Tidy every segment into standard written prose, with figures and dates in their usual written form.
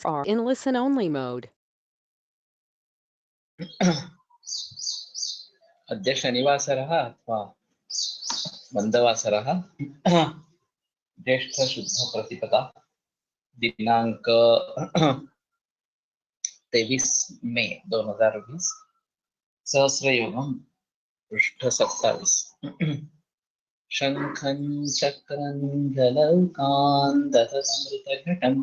are in listen-only mode. अद्य शनिवासरः अथवा मंदवासरः ज्येष्ठ शुद्ध प्रतिपदा दिनांक 23 मे 2020 सहस्रयोगम पृष्ठ 27 शंखं चक्रं जलौकान्ततमृतघटं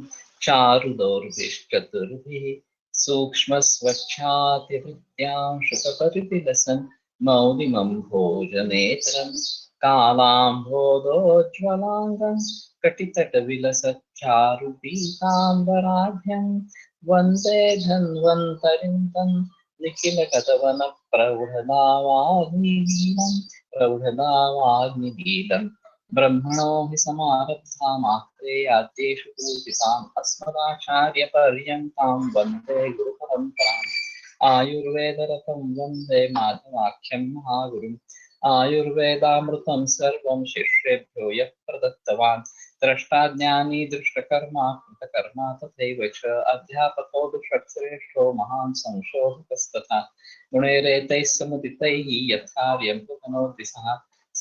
चारुदौर्भिश्चतुर्भिः सूक्ष्मस्वच्छातिवृत्त्यां शुकपरितिलसन् मौलिमं भोजनेत्रं कालाम्भोदोज्ज्वलाङ्गं कटितटविलसच्चारुपीताम्बराढ्यं वन्दे धन्वन्तरिं तं निखिलगतवनप्रौढदावाग्निलीलं प्रौढदावाग्निलीलं ब्रह्मणो हि समारब्धामात्रेयाद्येषु पूजिताम् अस्मदाचार्यपर्यन्तां वन्दे गुरुपरम्पराम् आयुर्वेदरतं वन्दे माधवाख्यं महागुरुम् आयुर्वेदामृतं सर्वं शिष्येभ्यो यः प्रदत्तवान् द्रष्टाज्ञानी दृष्टकर्मा कृतकर्मा तथैव च अध्यापको दुष्टश्रेष्ठो महान् संशोधकस्तथा गुणैरेतैः समुदितैः यथार्यं तनोति सः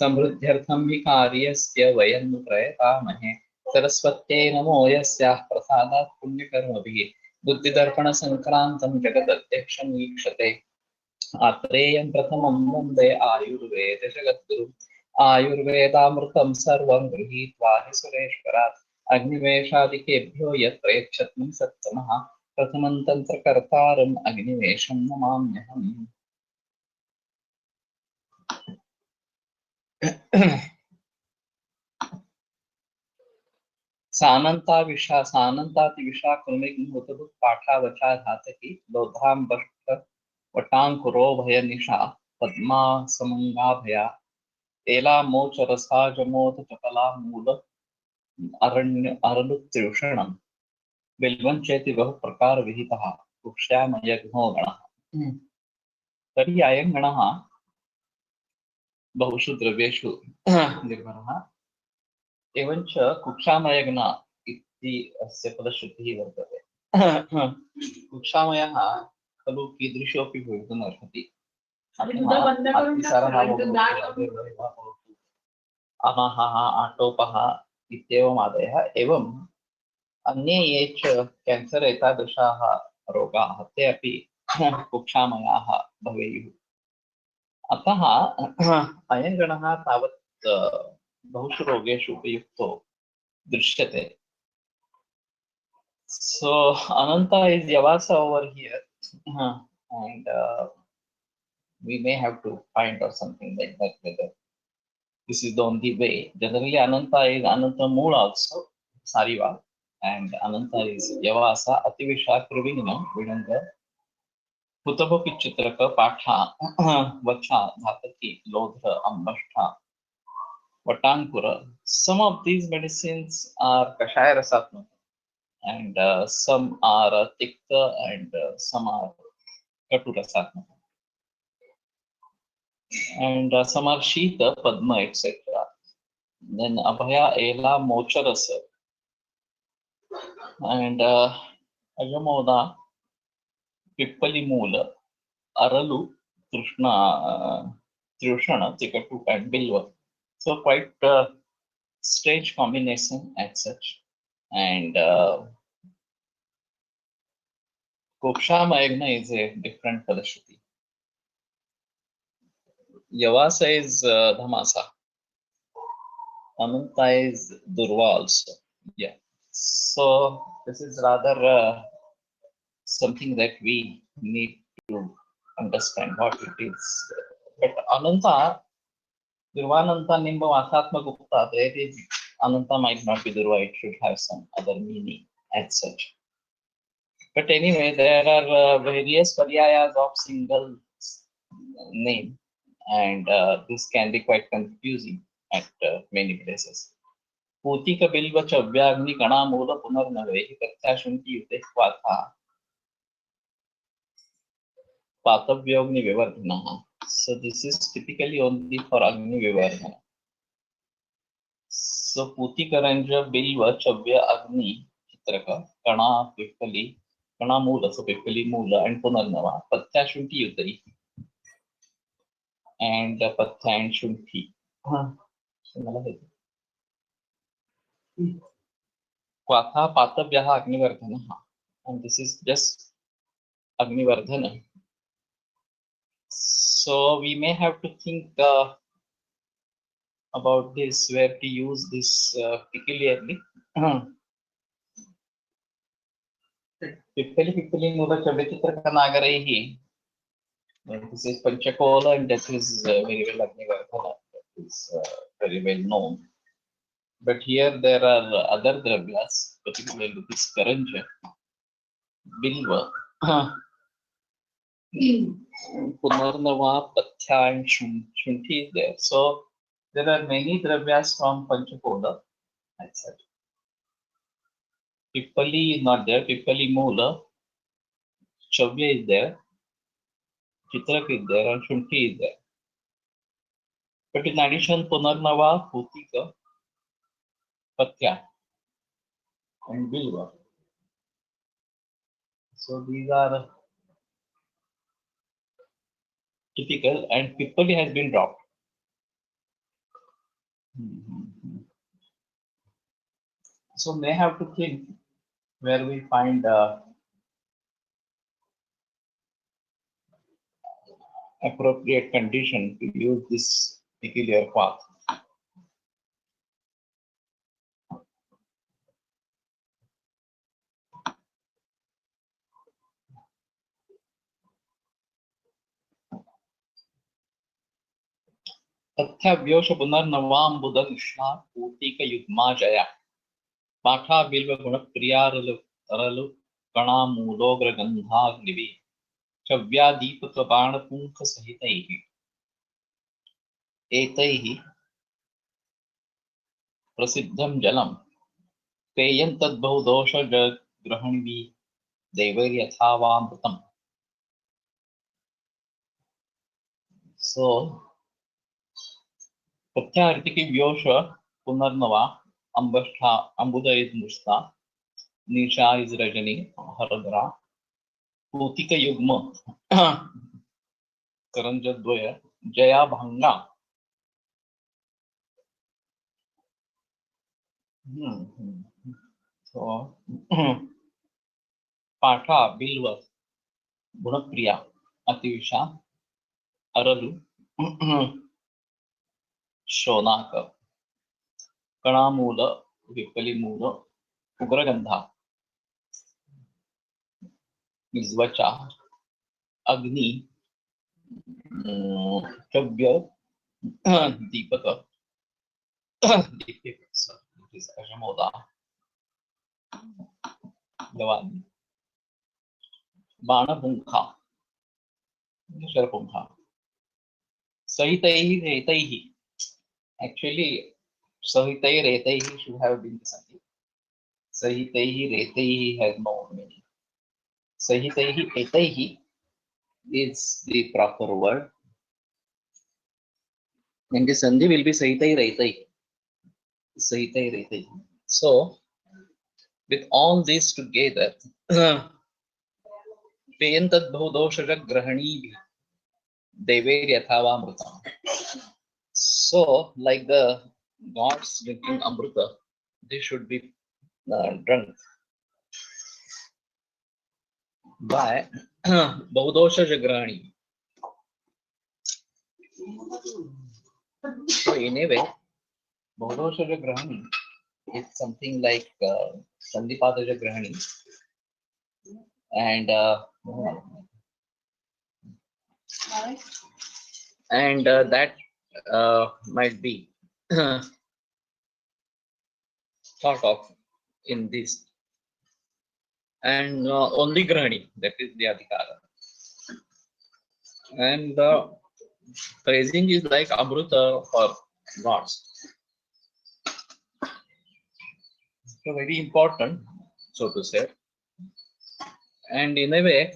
समृद्ध्यर्थं हि कार्यस्य वयं प्रयतामहे सरस्वत्यै नमो यस्याः प्रसादात् पुण्यकर्मभिः बुद्धिदर्पणसङ्क्रान्तं जगदध्यक्षं वीक्षते आत्रेयं प्रथमं वन्दे आयुर्वेद जगद्गुरुम् आयुर्वेदामृतं सर्वं गृहीत्वा हि सुरेश्वरात् अग्निवेशादिकेभ्यो यत् प्रेक्षतं सत्तमः प्रथमं तन्त्रकर्तारम् अग्निवेशं नमाम्यहम्। सानन्तातिविषा कुर्मिग्नोतभुक् पाठा वचा धातकी लोधां बष्ट वटाङ्कुरो भयनिशा पद्मा समङ्गाभया एला मोचरसा जमोद चपला मूल अरलुत्युषणम् बिल्वं चेति बहु प्रकार विहितः कुक्ष्यामयघ्नो गणः। तर्हि अयं गणः बहुषु द्रव्येषु निर्भरः एवञ्च कुक्षामयघ्न इति अस्य पदश्रुतिः वर्तते। कुक्षामयः खलु कीदृशोऽपि भवितुमर्हति। अतिसारः अनाहः आटोपः इत्येवमादयः एवं अन्ये ये च कैन्सर् एतादृशाः रोगाः ते अपि कुक्षामयाः भवेयुः। अतः अयं गणः तावत् बहुषु रोगेषु उपयुक्तो दृश्यते. So Ananta is Yavasa over here, and we may have to find out something like that whether this is the only way. Generally, Ananta is Ananta Mool also, Sariva, and Ananta is Yavasa, Ativisha, Krivina, Vidanga, Putabaki Chitraka, Patha, Vacha, Dhataki, Lodha, Ambashtha, Vatankura. Some of these medicines are Kashaya Rasatmaka, and some are Tikta, and some are Katu Rasatmaka. And some are Shita, Padma, etc. Then Abhaya, Ela, Mocharasa, and Ajamoda, Pippali Moola, Aralu, Trishna, Trishana, Tikatu, and Bilva. So quite strange combination as such. And Kukshamayagna is a different Padashruti. Yavasa is Dhamasa. Ananta is Durva also. Yeah. So this is rather something that we need to understand what it is. But Ananta, Durvananta Nimba Vasatma Gupta, there is Ananta might not be Durva, it should have some other meaning as such. But anyway, there are various paryayas of single name, and this can be quite confusing at many places. Putika bilva chavyagni gana mula punarnavehi katyashunti yute kvata patavyogni vivardhanaha. So this is typically only for Agni Vivardhana. So Puti Karanja Bilva Chavya Agni चित्रक कणा पिप्पली कणा मूल so पिप्पली मूल and Punarnava पथ्या शुंठी युतरी and पथ्या and शुंठी मला हे क्वाथा पातव्यः अग्निवर्धनः and this is just Agnivarthana. So we may have to think about this, where to use this peculiarly. Pippali Mula Chavitra Nagaraihi. This is Panchakola, and that is very well Agnivarthana. That is very well known. But here there are other dravyas, particularly this Karanja, Bilva. Punarnava, Pathya, and Shunti is there. So there are many dravyas from Panchakola. Etc. Pippali is not there. Pippali Moola, Chavya is there, Chitrak is there, and Shunti is there. But in addition, Punarnava, Putika, Pathya, and Bilva. So these are typical, and Pippali has been dropped. So may have to think where we find appropriate condition to use this peculiar path. तथ्याव्योष पुनर्नवाम्बुद Krishna पूतिक युग्मा Jaya पाठा बिल्व गुण प्रियारलु तरलु कणा मूलोग्र गंधाग्निवि चव्या दीपक बाण पुंख सहितैः एतैः प्रसिद्धं जलम पेयं तद्बहु दोष ग्रहणिवि दैवैर्यथावामृतम्. So प्रत्याहृतिकी व्योष Punarnava अंबष्ठा अंबुद is मुष्टा Nisha is Rajni हरद्रा पूतिक युग्म करंजद्वय जया भंगा so पाठा बिल्व गुणप्रिया अतिविशा अरलु शोनाक कणामूल विप्पलिमूल उग्रगंधा निज्वचा अग्नि चव्य दीपक अशमोदा गवानी बाणपुंखा शरपुंखा सहितैः रेतैः. Actually Sahitaihi Retaihi should have been something. Sahitaihi Retaihi has no meaning. Sahitaihi Etaihi is the proper word. And the Sandhi will be Sahitai Retaihi. Sahitai Retaihi. So with all this together, Peyantad Bhudoshaja Grahani Dever Yathava. So, like the gods drinking amrita, they should be drunk by Bahudosha Jagrani. So, in a way, Bahudosha Jagrani is something like Sandipada Jagrani, and that might be thought of in this, and only Grahani, that is the Adhikara, and praising is like Amruta for gods. So very important, so to say, and in a way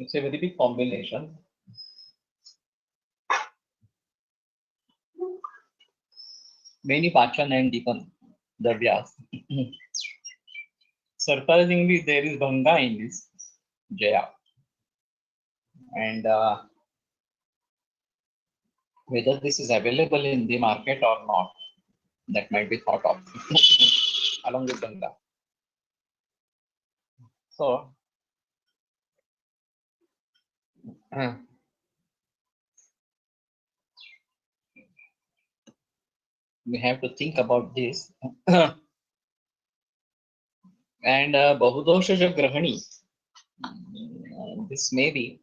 it's a very big combination. Many Vachan and Deepan Davyas. Surprisingly, there is Bhanga in this Jaya. And whether this is available in the market or not, that might be thought of along with Bhanga. So, we have to think about this. And Bahudosha Grahani, this may be.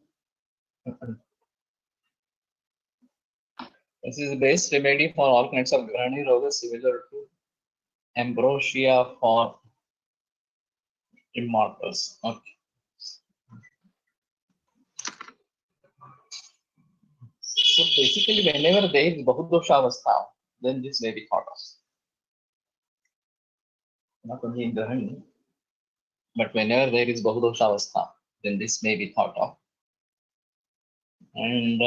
This is the best remedy for all kinds of Grahani Roga, similar to ambrosia for immortals. Okay. So basically, whenever there is Bahudosha Avastha, then this may be thought of. Not only in Grahani, but whenever there is Bahudosha Avastha, then this may be thought of. And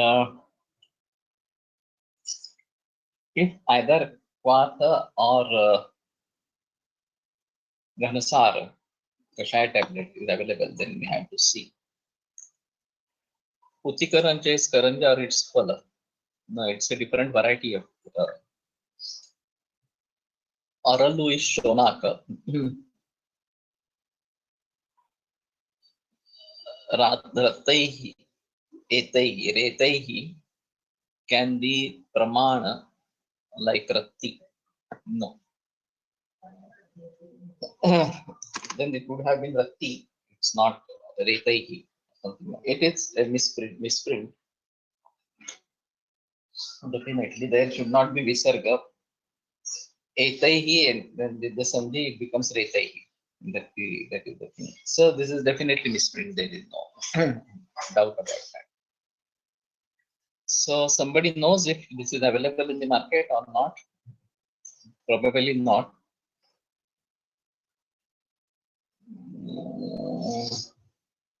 if either Vata or Ghanasara, Kashaya tablet is available, then we have to see. Putikarancha is Karanja or its Phala. No, it's a different variety of Aralu is Shonaka. Rataihi, Etaihi, Retaihi can be Pramana like Rati. No. Then it would have been Rati. It's not Retaihi. It is a misprint. Definitely, there should not be Visarga. Etaihi, and then the Sandhi becomes Retaihi. That is the thing. So this is definitely misprint. There is no doubt about that. So somebody knows if this is available in the market or not? Probably not.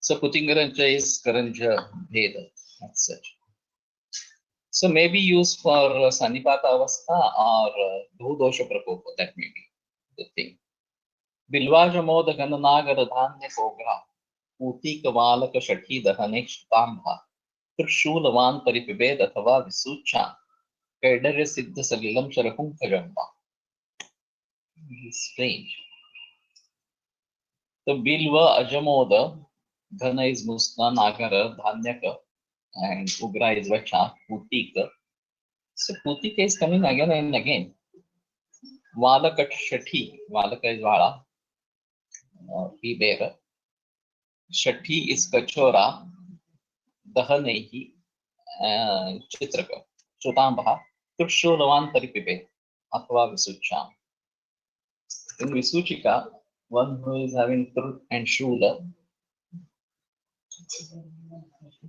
So Putingaranja is Karanja Veda as such. So maybe used for Sanipata Avastha or Bhudosha Prakopa, that may be the thing. Bilvaja Moda Gananagara Dhanya Kogra, Utika Valaka Shakhi Dahane Shtambha, Trishulavan Paripibed Athava Visucha, Kaidare Siddha Salilam Sharahum Kajamba. Strange. So Bilva Ajamoda, Ghana is Musna, Nagara, Dhanyaka, and Ugra is Vacha, Putika. So Putika is coming again and again. Valaka Shati, Valaka is Vala, Pibera. Shati is Kachora, Dahanehi, Chitraka, Chutambaha, Kurshulavan Taripibe, Athva Visucha. In Visuchika, one who is having truth and Shula,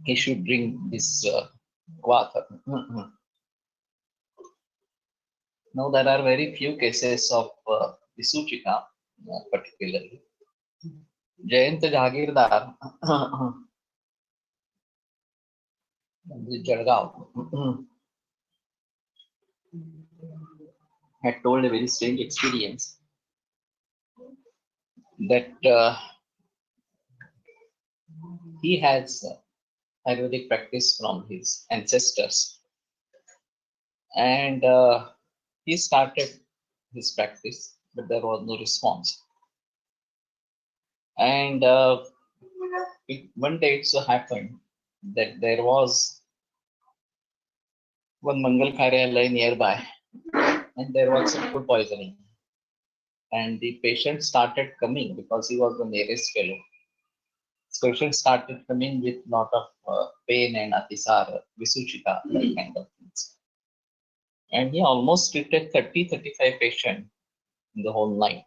he should bring this Vata. Now, there are very few cases of Visuchika, particularly. Jayant Jagirdar, Jalgaon, had told a very strange experience that he has Ayurvedic practice from his ancestors, and he started his practice, but there was no response. And one day it so happened that there was one Mangal Karyalaya nearby, and there was some food poisoning. And the patient started coming because he was the nearest fellow. The patient started coming with lot of pain and atisar, visuchika, that kind of things. And he almost treated 30-35 patients in the whole night.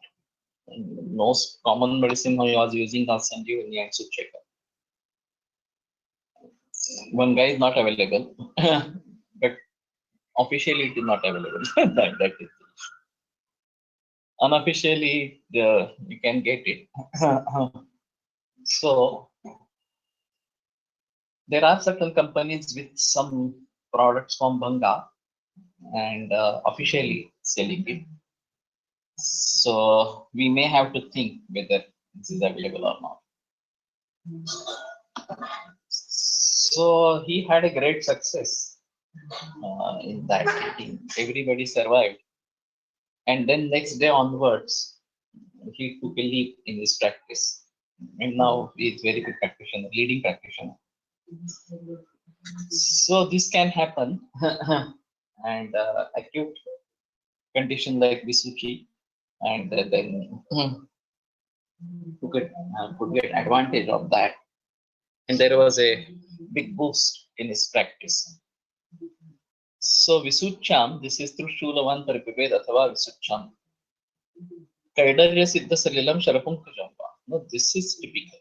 And most common medicine he was using was Sanjeevani and Sucheka. One guy is not available, but officially it is not available. that is the issue. Unofficially, you can get it. So there are certain companies with some products from Banga and officially selling it. So we may have to think whether this is available or not. So he had a great success in that meeting. Everybody survived. And then next day onwards, he took a leap in his practice. And now he is very good practitioner, leading practitioner. So this can happen. And acute condition like Visuchi, and then could get advantage of that. And there was a big boost in his practice. So Visucham, this is through Shulavan Paripiped Athava Visucham. Kaidarya Siddha Salilam Sharapunka Jamba. No, this is typical.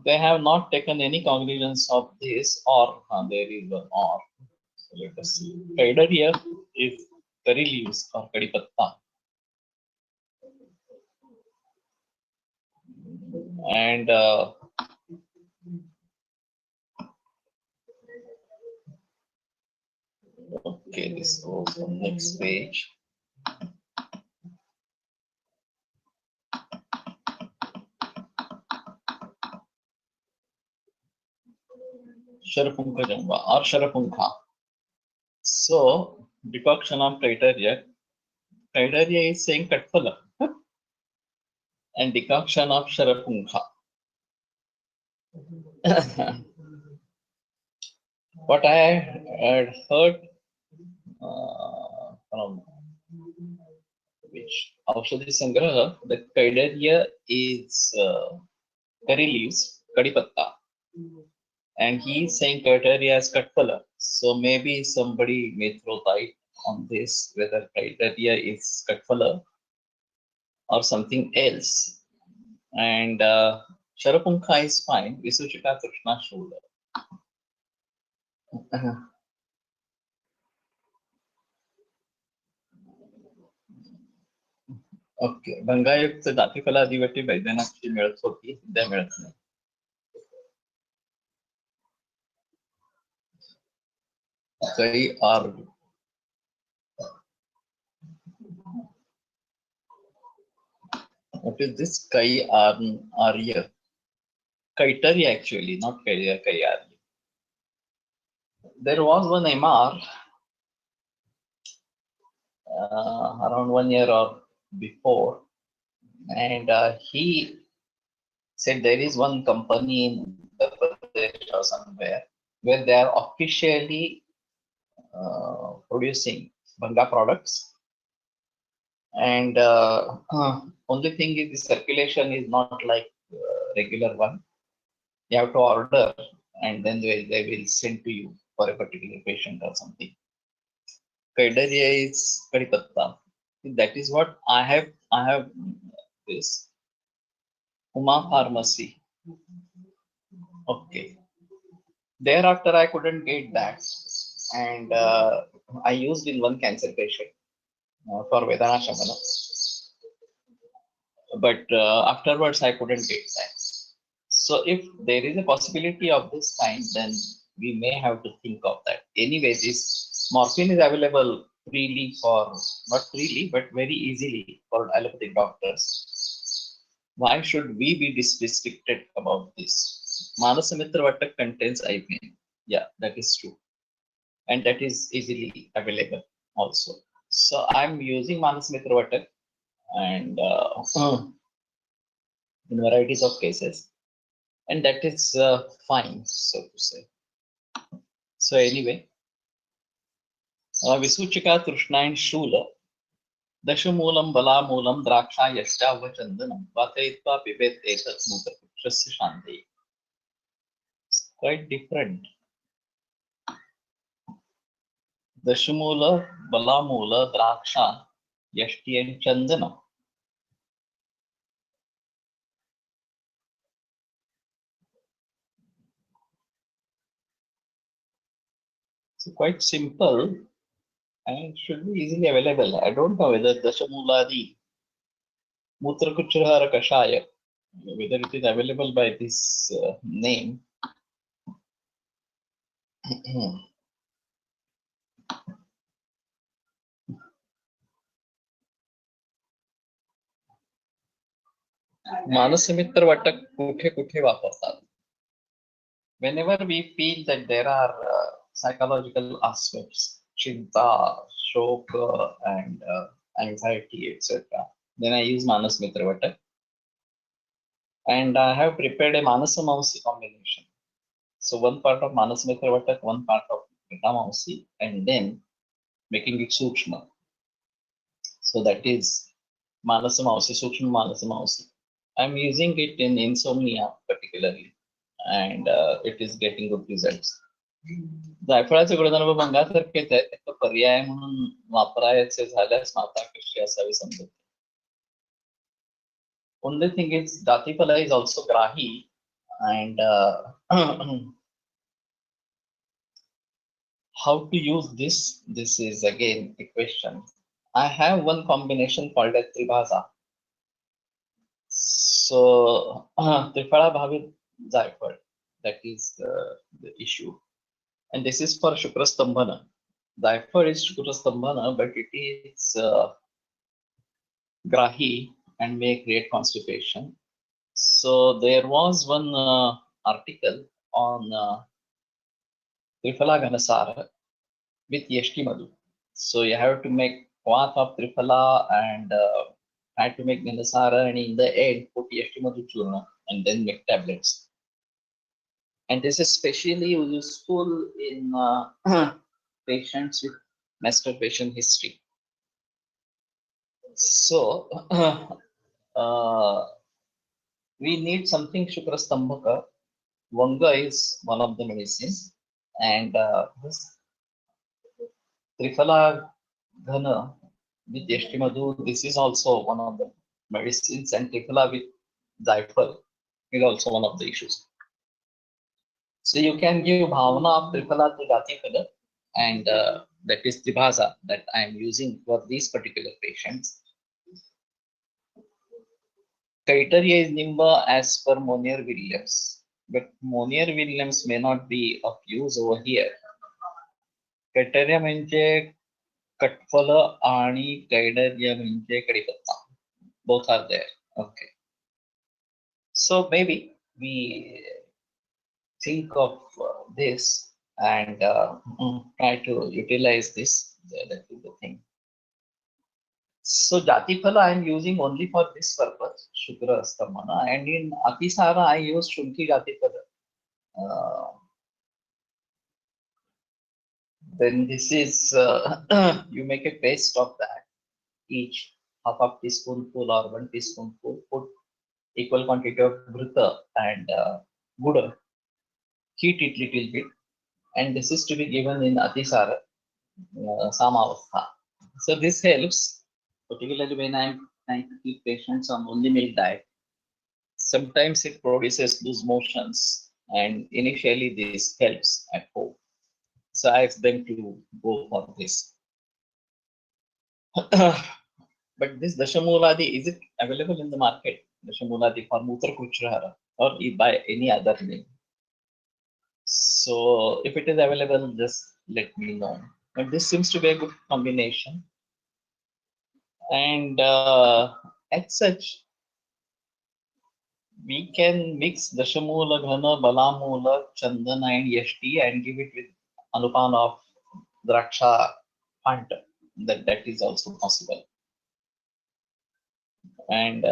They have not taken any cognizance of this, or there is an or. So let us see. Kaidarya is curry leaves or kadipatta. And okay, this goes on next page. Sharapunka Jamba or Sharapunka. So, decoction of criteria. Criteria is saying Katpala and decoction of Sharapunka. What I had heard from which Aushadhi Sangraha, the criteria is curry leaves, kadipatta. And he is saying criteria as Katpala. So maybe somebody may throw light on this, whether criteria is Katpala or something else. And Sharapunkha is fine. Visuchika Krishna Shula. Okay भंगायुक्त दातीफलादिवटी वैद्यनाथची मिळत होती सध्या मिळत नाही काही आर what is this kai arya kaitari actually not kai arya there was one MR around 1 year or before and he said there is one company in the Pradesh or somewhere where they are officially producing Banga products. And only thing is the circulation is not like regular one. You have to order and then they will send to you for a particular patient or something. Kaidarya is Kadipatta. That is what I have this. Uma Pharmacy. Okay. Thereafter I couldn't get that. And I used in one cancer patient for Vedana Shamana. But afterwards I couldn't get that. So if there is a possibility of this kind, then we may have to think of that. Anyway, this morphine is available freely for, not freely, but very easily for allopathic doctors. Why should we be restricted about this? Manasamitra Vatak contains IPN. Yeah, that is true. And that is easily available also. So I'm using Manasamitra Vatak and in varieties of cases. And that is fine, so to say. So anyway, Visuchika, Trishna and Shula, Dashamulam, Balamulam, Draksha, Yashta, Vachandanam, Vatayitva, Pibet, Etat, Mutakshasya Shanti. It's quite different. Dashamula, Balamula, Draksha, Yashti and Chandanam. So quite simple and should be easily available. I don't know whether Dashamuladi Mutrakuchahara Kashaya, whether it is available by this name. मानसमित्र वाटक कुठे कुठे वापरतात? Whenever we feel that there are psychological aspects, chinta, shock, and anxiety, etc., then I use Manasmitra Vatak. And I have prepared a Manasa Mausi combination. So one part of Manasmitra Vatak, one part of Gita Mausi, and then making it Sukshma. So that is Manasa Mausi, Sukshma Manasa Mausi. I'm using it in insomnia particularly, and it is getting good results. जायफळाचे गुणधर्म भंगासारखेच आहेत, फक्त पर्याय म्हणून वापरायचे झाल्यास माता कशी असावी समजत. Only thing is Datipala is also Grahi, and how to use this? This is again a question. I have one combination called as Tribhaza. So Triphala Bhavit Jaifal, that is the issue. And this is for Shukra Stambhana. Jaifal is Shukra Stambhana, but it is Grahi and may create constipation. So there was one article on Triphala Ganasara with Yashki Madhu. So you have to make quath of Triphala and try to make Ganasara, and in the end put Yashki Madhu Churna and then make tablets. And this is especially useful in patients with masturbation history. So we need something Shukra Stambhaka. Vanga is one of the medicines, and this Triphala Ghana with Yashti Madhu, this is also one of the medicines, and Triphala with Zaifal is also one of the issues. So you can give Bhavana of Triphala to Jatipala, and that is the Bhaza that I am using for these particular patients. Criteria is Nimba as per Monier Williams, but Monier Williams may not be of use over here. Criteria म्हणजे कटफल आणि कैडर्य म्हणजे कडीपत्ता. Both are there. Okay. So maybe we think of this and try to utilize this. That is the thing. So Jatiphala I am using only for this purpose, Shukra Astamana, and in Atisara I use Shunki Jatiphala. Then this is you make a paste of that, each half of teaspoonful or 1 teaspoonful, put equal quantity of ghrita and guda, heat it little bit, and this is to be given in Atisara, Samavastha. So this helps, particularly when I'm trying to keep patients on only milk diet. Sometimes it produces loose motions, and initially this helps at home. So I ask them to go for this. But this Dashamuladi, is it available in the market? Dashamuladi for Mutra Kuchrahara, or by any other name? So if it is available, just let me know. But this seems to be a good combination. And as such, we can mix Dashamula, Ghana, Balamula, Chandana, and Yashti and give it with Anupan of Draksha Pant. That is also possible. And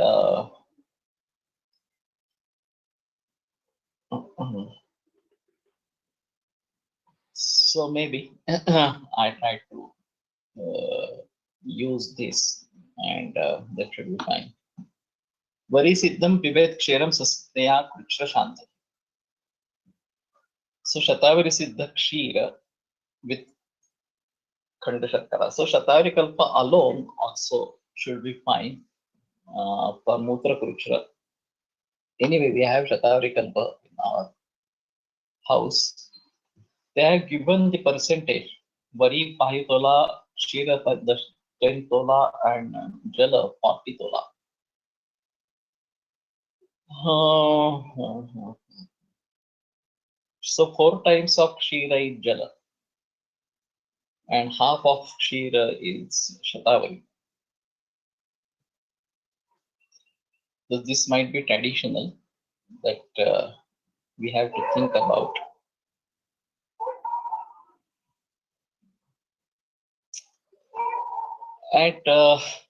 so maybe I try to use this, and that should be fine. Vari Siddham Pibet Ksheram Sastaya Kuchra Shanta. So Shatavari Siddha Kshira with Khanda Shatkara. So Shatavari Kalpa alone also should be fine for Mutra Kuchra. Anyway, we have Shatavari Kalpa in our house. They have given the percentage. Vari Pahitola, Shira 10 tola, and Jala 40 tola. So 4 times of Kshira is Jala, and half of Kshira is Shatavari. So this might be traditional that we have to think about. At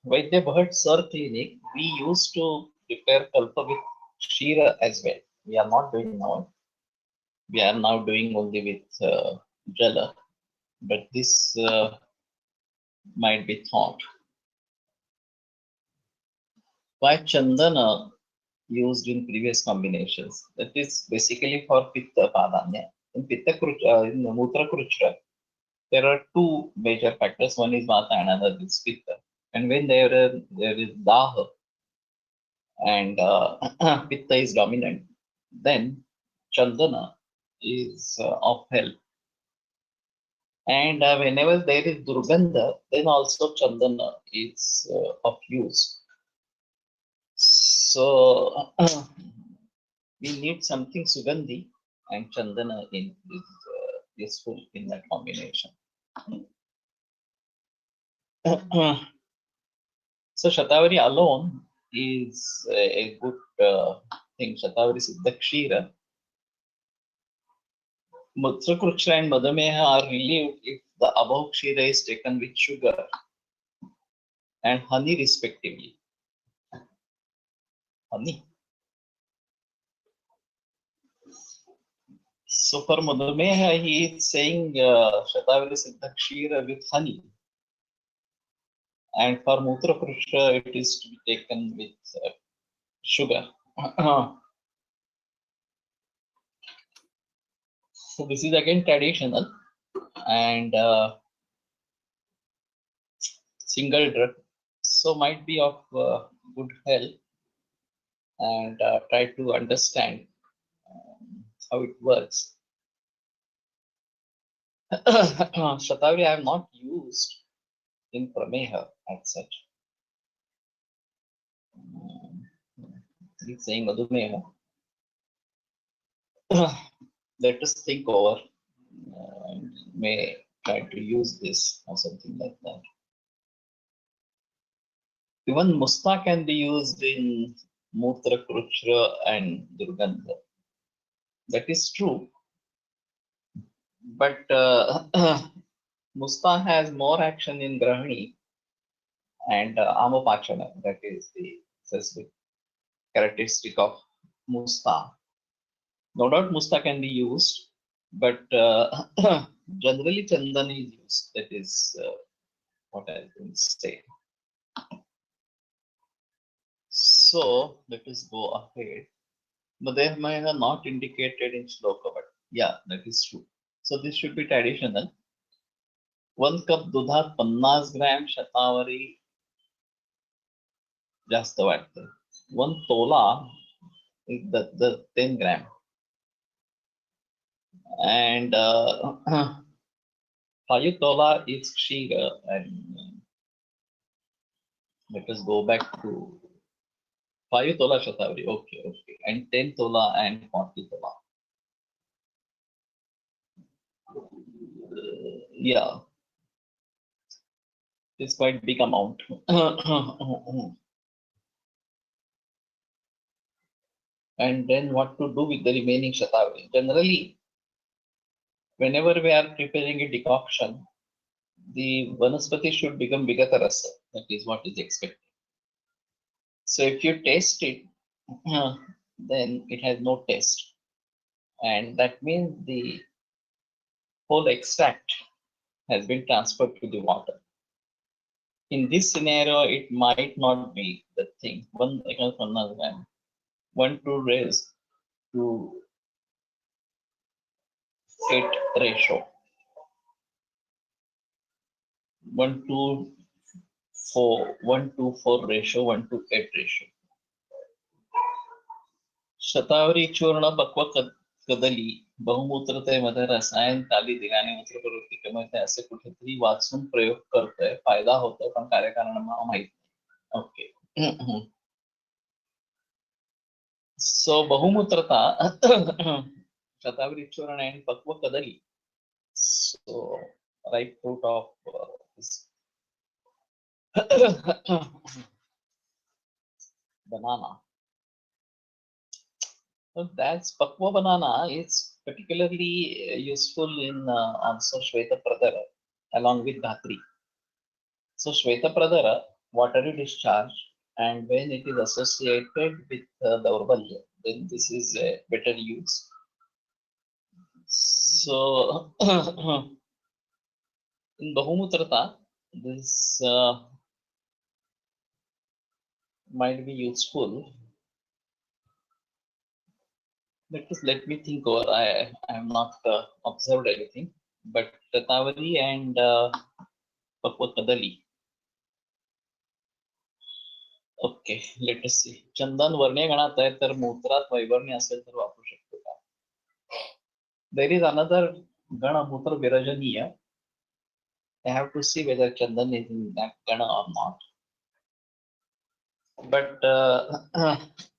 Vaidya Bhatt Sir Clinic, we used to prepare kalpa with Shira as well. We are not doing now. We are now doing only with Jala. But this might be thought. Why Chandana used in previous combinations? That is basically for Pitta Padanya. In in Mutra Kruchra, there are two major factors. One is Vata and another is Pitta. And when there is Daha and Pitta is dominant, then Chandana is of help. And whenever there is Durgandha, then also Chandana is of use. So we need something Sugandhi, and Chandana is useful in that combination. So Shatavari alone is a good thing. Shatavari Siddha Kshira. Mutra Kruksha and Madhameha are relieved if the above Kshira is taken with sugar and honey respectively. Honey. So for Madhameha, he is saying Shatavari Siddha Kshira with honey. And for Mutra Kruksha, it is to be taken with sugar. So this is again traditional and single drug. So might be of good help and try to understand how it works. Shatavari I have not used in Prameha as such. He's saying Madhumeha. Let us think over and may try to use this or something like that. Even Musta can be used in Mutra, Kruchra and Durgandha. That is true. But Musta has more action in Grahani and Amapachana. That is the specific characteristic of Musta. No doubt Musta can be used, but generally Chandan is used. That is what I can say. So let us go ahead. Madhyamaya not indicated in shloka, but yeah, that is true. So this should be traditional. 1 cup दुधात 50 gram शतावरी जास्त वाटतं. 1 tola is the 10 gram. And 5 tola is Kshira. And let us go back to 5 tola Shatavari. Okay, okay. And 10 tola and 40 tola. Yeah. It's quite big amount. And then what to do with the remaining Shatavari? Generally, whenever we are preparing a decoction, the vanaspati should become Vigata Rasa. That is what is expected. So if you taste it, then it has no taste. And that means the whole extract has been transferred to the water. In this scenario, it might not be the thing. 1 to raise to 8 ratio. 1 to 4 ratio, 1 to 8 ratio. शतावरी चूर्ण पक्व कदली बहुमूत्रतेमध्ये रसायन ताली दिल्याने मूत्रप्रवृत्तीमध्ये असे कुठेतरी वाचून प्रयोग करतोय फायदा होतोय पण कार्यकारण माहित नाही. ओके. सो बहुमूत्रता शतावरी चूर्ण and पक्व कदली. So right fruit of this banana. So that's Pakwa banana is particularly useful in also Shweta Pradara along with Dhatri. So Shweta Pradara, watery discharge, and when it is associated with Daurbalya, then this is a better use. So in Bahumutrata, this might be useful. Let me think over. I have not observed anything, but Tatavari and Pakwa Kadali. Okay let us see चंदन वर्णीय गणात आहे तर मूत्रात वैवर्ण्य असेल तर वापरू शकतो का देयर इज अनदर गण मूत्र विरजनीय I have to see whether Chandan is in that gana or not. But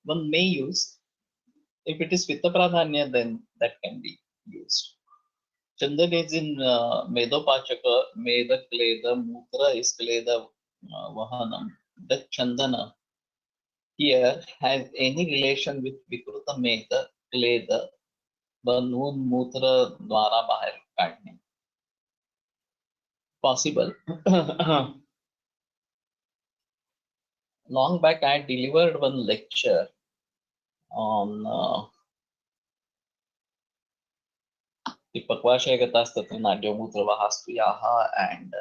one may use, if it is Pitta Pradhanya, then that can be used. Chandan is in Medopachaka, Meda Kleda, Mutra is Kleda Vahanam. The Chandana here has any relation with Vikruta Meda, Kleda, बनवून मूत्र द्वारा बाहर काटणे possible. Long back I delivered one lecture on the Pakvashayagatasthatu Nadyamutravahastyaha and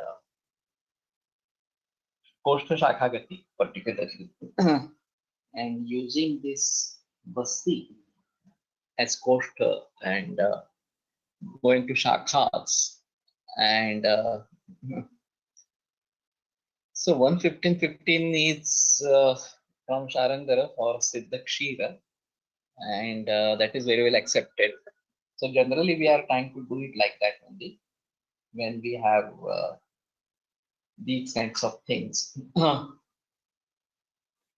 Koshtha Shakhagati particularly. And using this Basti as Koshtha and going to Shakhas and so 115.15 is from Sharangara for Siddha Kshira and that is very well accepted. So generally we are trying to do it like that only when we have these kinds of things. But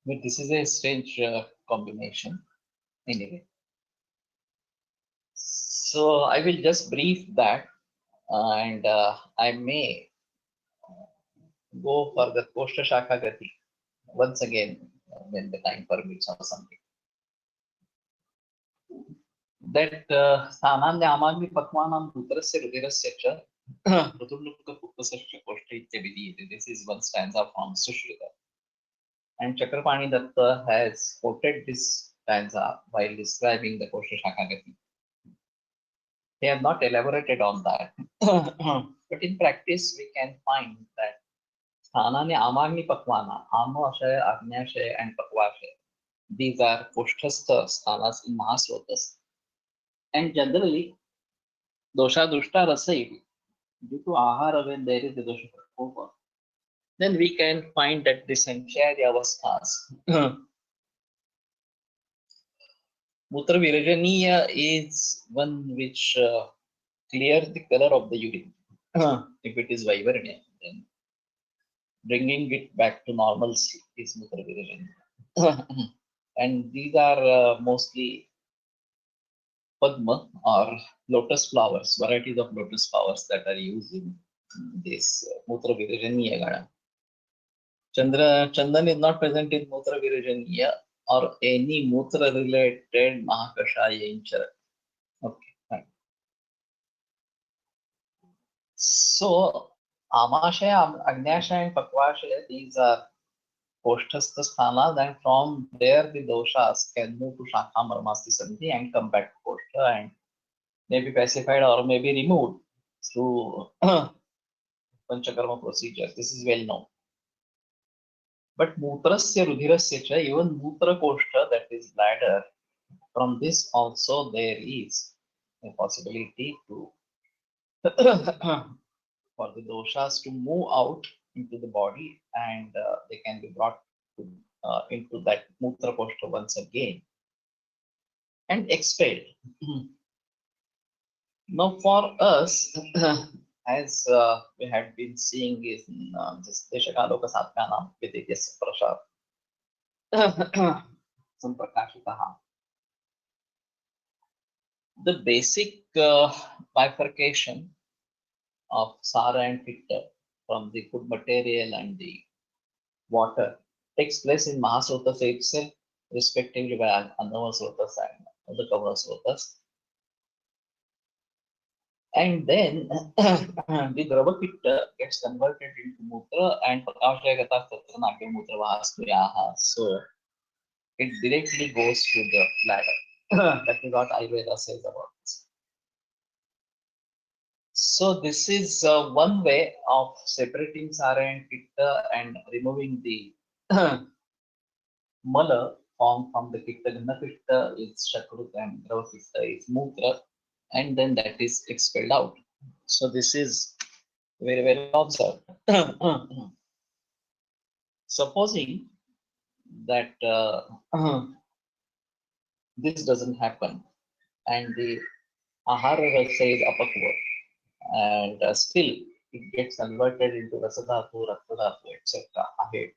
this is a strange combination anyway. So I will just brief that and I may go for the Koshta Shakha Gati once again when the time permits or something. That Sananya Amagni Pakmanam Putrasya Rudirasya Cha Rutuluka Pukasasya Koshta Ityabidi. This is one stanza from Sushruta. And Chakrapani Datta has quoted this stanza while describing the Koshta Shakha Gati. They have not elaborated on that. But in practice, we can find that Sthanani Amagni Pakwana, Amashaya, Agnyashaya, and Pakvashaya. These are Kusthastha sthanas in Mahasrotas. And generally, Dosha Dushta Rasai, due to Ahara, when there is a Dosha over, then we can find that the Sancharya Avasthas. Mutra Virajaniya is one which clears the color of the urine. If it is Vaivarnya, then bringing it back to normalcy is Mutra Virajaniya. And these are mostly Padma or lotus flowers, varieties of lotus flowers that are used in this Mutra Virajaniya Gana. Chandan is not present in Mutra Virajaniya or any Mutra related Mahakashaya Inchara. Okay, fine. So Amashaya, Agnyashaya, and Pakvashaya, these are Kosthastha sthanas, and from there the doshas can move to Shakha Marmasti Sandhi and come back to Koshtha and may be pacified or may be removed through Panchakarma procedures. This is well known. But Mutrasya Rudhirasya cha, even Mutra Koshtha, that is bladder, from this also there is a possibility to for the doshas to move out into the body and they can be brought to, into that Mutra Koshtha once again and expelled. Now for us, as we had been seeing is this Deshakaloka Satkanam Vidya Prashad Samprakashitaha. The basic bifurcation of Sara and Pitta from the food material and the water takes place in Mahasrotas itself, respectively by Annavasrotas and of the Kava Slokas. And then the Dravapitta gets converted into Mutra and Prakashayagata Tatra Nagya Mutra Vahastuyaha. So it directly goes to the bladder. That is what Ayurveda says about this. So this is one way of separating Sara and Pitta and removing the Mala formed from the Pitta. Gana Pitta is Shakrut and Drava Pitta is Mutra, and then that is expelled out. So this is very well observed. Supposing that this doesn't happen and the Ahara Rasa is apakva and still it gets converted into Rasadhatu, Raktadhatu, etc. ahead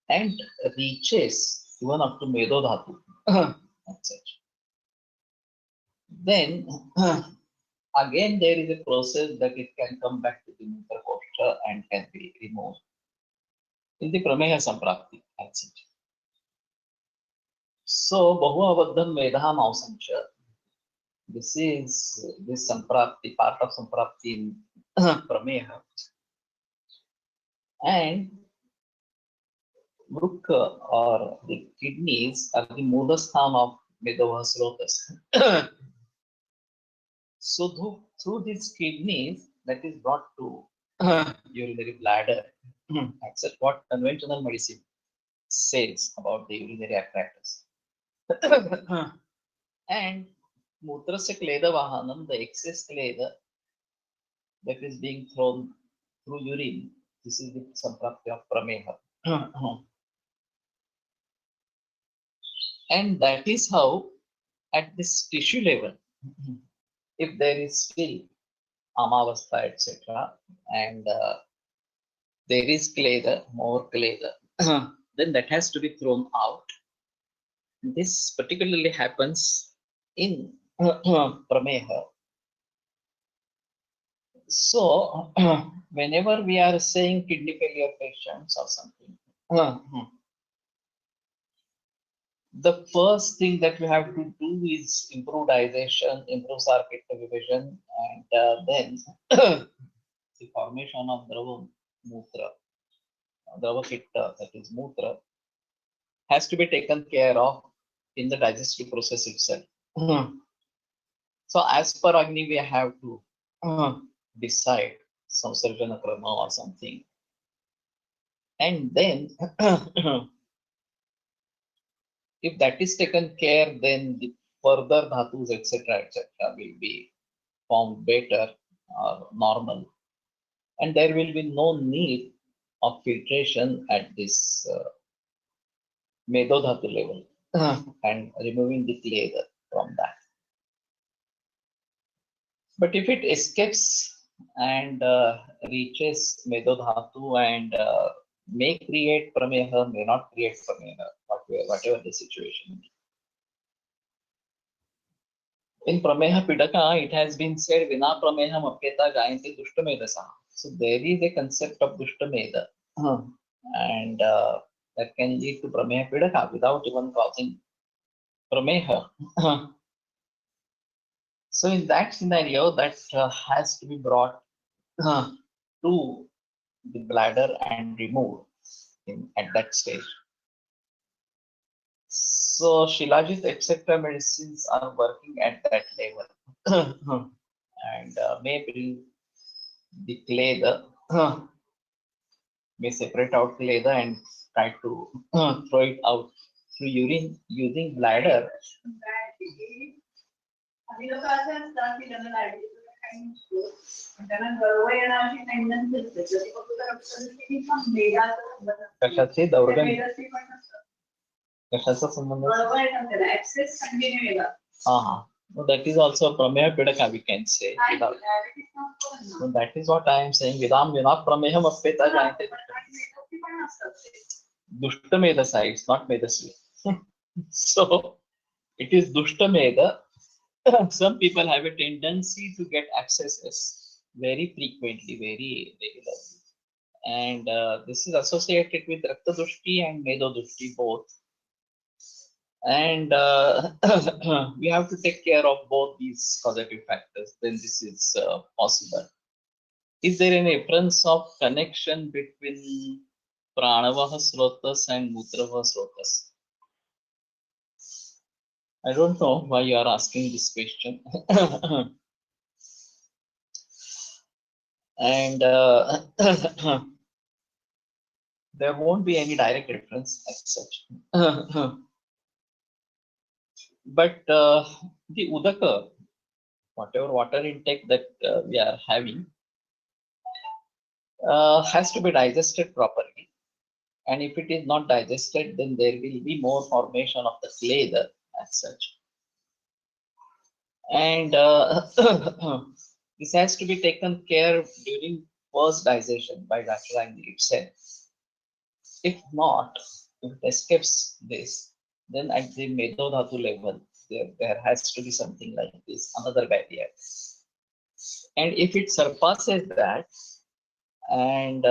and reaches even up to Medodhatu, etc. Then again there is a process that it can come back to the Mutra Kosha and can be removed in the Prameha Samprapti, etc. So Bahuavaddham Vedha Mausancha. This is this Samprapti, part of Samprapti in Prameha. And Vrukka or the kidneys are the Mudastham of Medava Slokas. So through these kidneys that is brought to urinary bladder. That's what conventional medicine says about the urinary apparatus. And Mutrasya Kleda Vahanam, the excess kleda that is being thrown through urine, this is the Samprapti of Prameha. And that is how, at this tissue level, if there is still Amavastha, etc., and there is kleda, more kleda, then that has to be thrown out. This particularly happens in Prameha. So, whenever we are saying kidney failure patients or something, the first thing that we have to do is improve digestion, improve Sarpitta division, and then the formation of Drava Mutra, Drava Pitta, that is Mutra, has to be taken care of in the digestive process itself. So, as per Agni, we have to decide some Samsarjana Krama or something. And then, if that is taken care, then the further dhatus, etc., will be found better or normal. And there will be no need of filtration at this Medodhatu level and removing the clay from that. But if it escapes and reaches Medodhatu and may create Prameha, may not create Prameha, whatever the situation. In Prameha Pidaka, it has been said, Vina Prameha Mapeta Gayanti Dushtamedasa. So there is a concept of Dushtameda, and that can lead to Prameha Pidaka without even causing Prameha. So in that scenario, that has to be brought to the bladder and removed at that stage. So Shilajit, etc. medicines are working at that level and may bring the clay, may separate out clay and try to throw it out through urine using bladder. कशाचे दौर्गंध कशाचा संबंध no, that is also Prameha Pidaka, we can say. So that is what I am saying. Vidam Vina Prameham Appeta Jayante Dushtameda sides, not Medasvi. So it is Dushtameda. Some people have a tendency to get abscesses very frequently, very regularly. And this is associated with Rakta Dushti and Medo Dushti both. And we have to take care of both these causative factors, then this is possible. Is there any difference of connection between pranavaha srotas and mutravaha srotas? I don't know why you are asking this question. And there won't be any direct difference as such. But the udaka, whatever water intake that we are having, has to be digested properly. And if it is not digested, then there will be more formation of the clay there as such. And this has to be taken care during first digestion by Dr. Angi itself. If not, if it escapes this, then at the Medodhatu level, there has to be something like this, another barrier. And if it surpasses that, and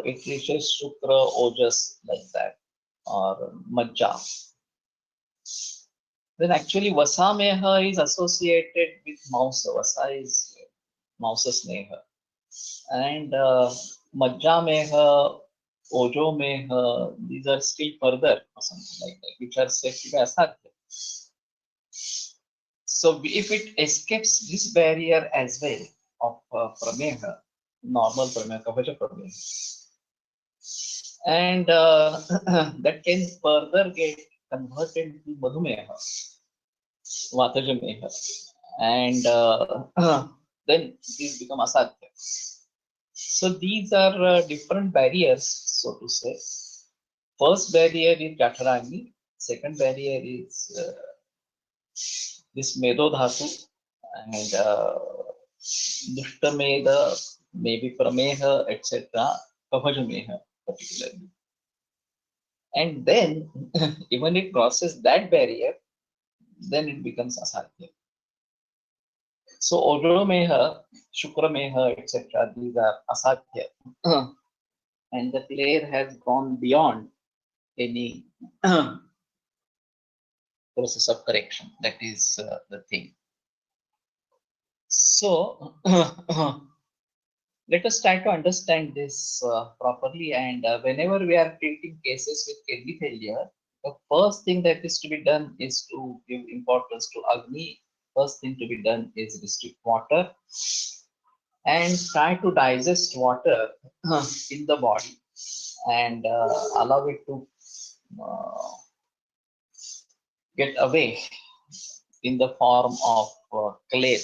it reaches Shukra, Ojas like that, or Majja, then actually Vasameha is associated with Mausa. Vasa is Mausa Sneha. And Majjameha, Ojomeha, these are still further or something like that, which are said to be Asadhya. So if it escapes this barrier as well of Prameha, normal Prameha, Kavacha Prameha, and that can further get converted to Madhumeha, Vatajameha, and then these become Asadhya. So these are different barriers, so to say. First barrier is Jatharani, second barrier is this Medodhatu, and Dushtameda, maybe Prameha, etc., Kavajameha particularly. And then, even it crosses that barrier, then it becomes Asadhya. So Ojomeha, Shukrameha, etc., these are Asadhya. And the player has gone beyond any process of correction. That is the thing. So let us try to understand this properly. And whenever we are treating cases with kidney failure, the first thing that is to be done is to give importance to Agni. First thing to be done is restrict water and try to digest water in the body and allow it to get away in the form of clay.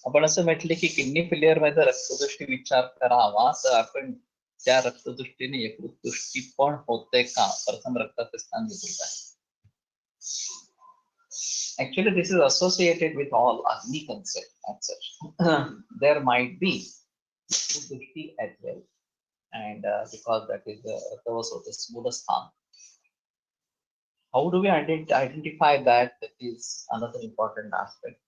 आपण असं म्हटलं की kidney failure मध्ये रक्तदृष्टी विचार करावा तर आपण त्या रक्तदृष्टीने यकृत दृष्टी पण होते का प्रथम रक्ताचे स्थान विकृत आहे. Actually, this is associated with all Agni concept as such. There might be dृष्टी as well, and because that is the Raktavasota Mudasthan. How do we identify that? That is another important aspect.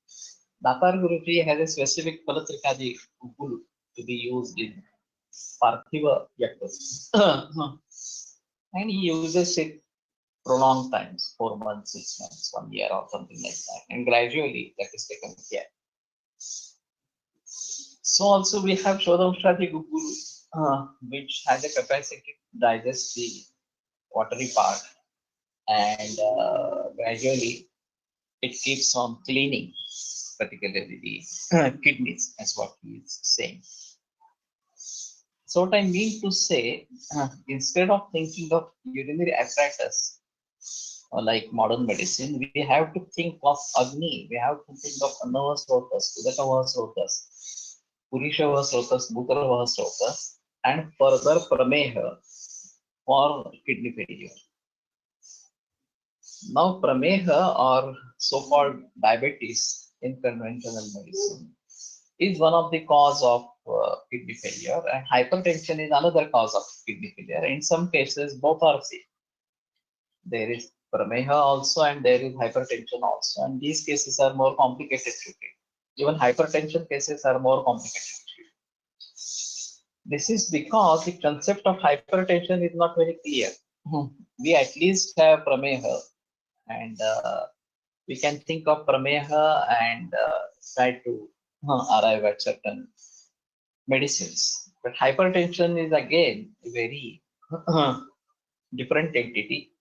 Datar Guruji has a specific Palatrikadi Guru to be used in Parthiva Yakta. And he uses it prolonged times, 4 months, 6 months, 1 year, or something like that. And gradually that is taken care. So also we have Shodamshadi Guru, which has a capacity to digest the watery part, and gradually it keeps on cleaning, particularly the kidneys, as what he is saying. So what I mean to say, instead of thinking of urinary apparatus, like modern medicine, we have to think of Agni, we have to think of Annava Srotas, Udakava Srotas, Purishava Srotas, Bhutarava Srotas, and further Prameha for kidney failure. Now, Prameha, or so-called diabetes in conventional medicine, is one of the cause of kidney failure, and hypertension is another cause of kidney failure. In some cases, both are same. There is Prameha also, and there is hypertension also, and these cases are more complicated to treat. Even hypertension cases are more complicated to treat. This is because the concept of hypertension is not very clear. We at least have Prameha, and we can think of prameha and try to arrive at certain medicines. But hypertension is again a very different entity.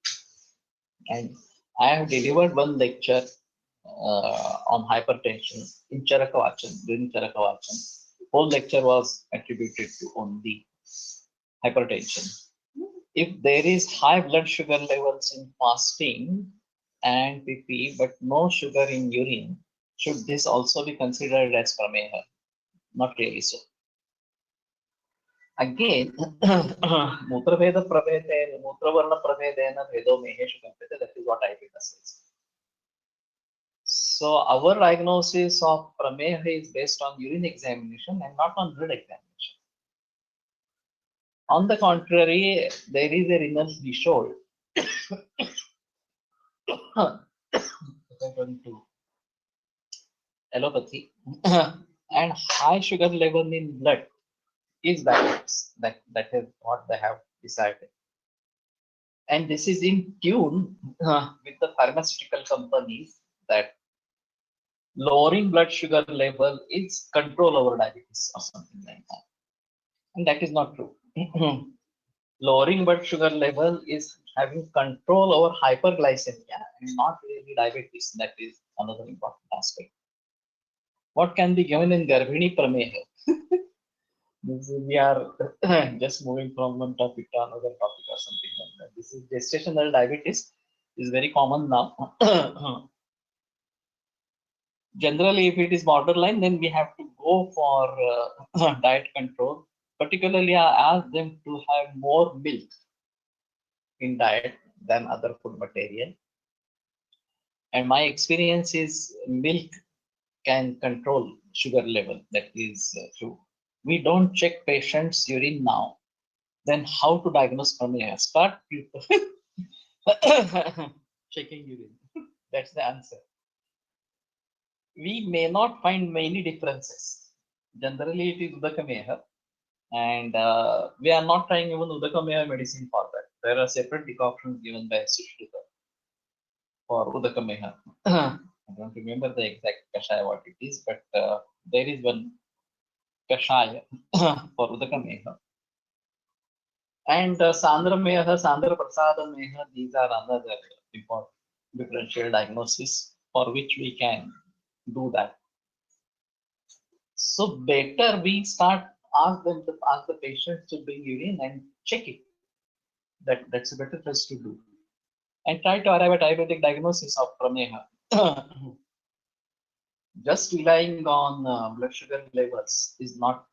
And I have delivered one lecture on hypertension in Charakavachan, during Charakavachan. Whole lecture was attributed to only hypertension. If there is high blood sugar levels in fasting and PP, but no sugar in urine, should this also be considered as prameha? Not really so. Again, Mutrabheda Prabhedena, Mutravarna Prabhedena, Vedo Meheshu Kampete, that is what Ayurveda says. So our diagnosis of prameha is based on urine examination and not on blood examination. On the contrary, there is a renal threshold according to allopathy, and high sugar level in blood is diabetes. That is what they have decided. And this is in tune with the pharmaceutical companies that lowering blood sugar level is control over diabetes or something like that. And that is not true. Lowering blood sugar level is having control over hyperglycemia and not really diabetes. That is another important aspect. What can be given in Garbhini Prameha? We are just moving from one topic to another topic or something like that. This is gestational diabetes is very common now. Generally, if it is borderline, then we have to go for diet control. Particularly, I ask them to have more milk in diet than other food material. And my experience is milk can control sugar level. That is true. We don't check patients' urine now. Then how to diagnose prameha? Start checking urine. That's the answer. We may not find many differences. Generally, it is Udakameha, and we are not trying even Udakameha medicine for that. There are separate decoctions given by Sushruta for Udakameha. I don't remember the exact kashaya what it is, but there is one kashaya for Udakameha. And Sandra Meha, Sandra Prasada Meha, these are another important differential diagnosis for which we can do that. So better we start ask the patients to bring urine and check it. That's a better place to do. And try to arrive at Ayurvedic diagnosis of prameha. Just relying on blood sugar levels is not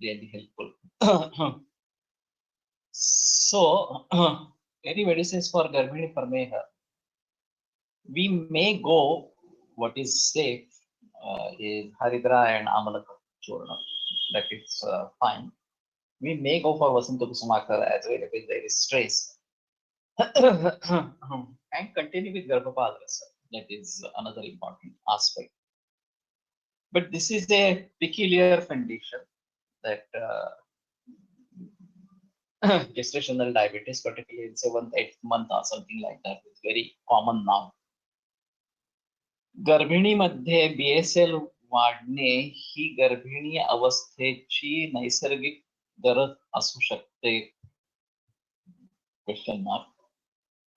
really helpful. So, any medicines for Garbhini Prameha, we may go, what is safe is Haridra and Amalaka Churna. That is fine. We may go for Vasanta Kusumakar as well if there is stress. And continue with Garbhapadrasa. That is another important aspect. But this is a peculiar condition that gestational diabetes, particularly in 7th, 8th month or something like that, is very common now. गर्भिणीमध्ये BSL वाढणे ही गर्भिणी अवस्थेची नैसर्गिक गरज असू शकते. Question mark.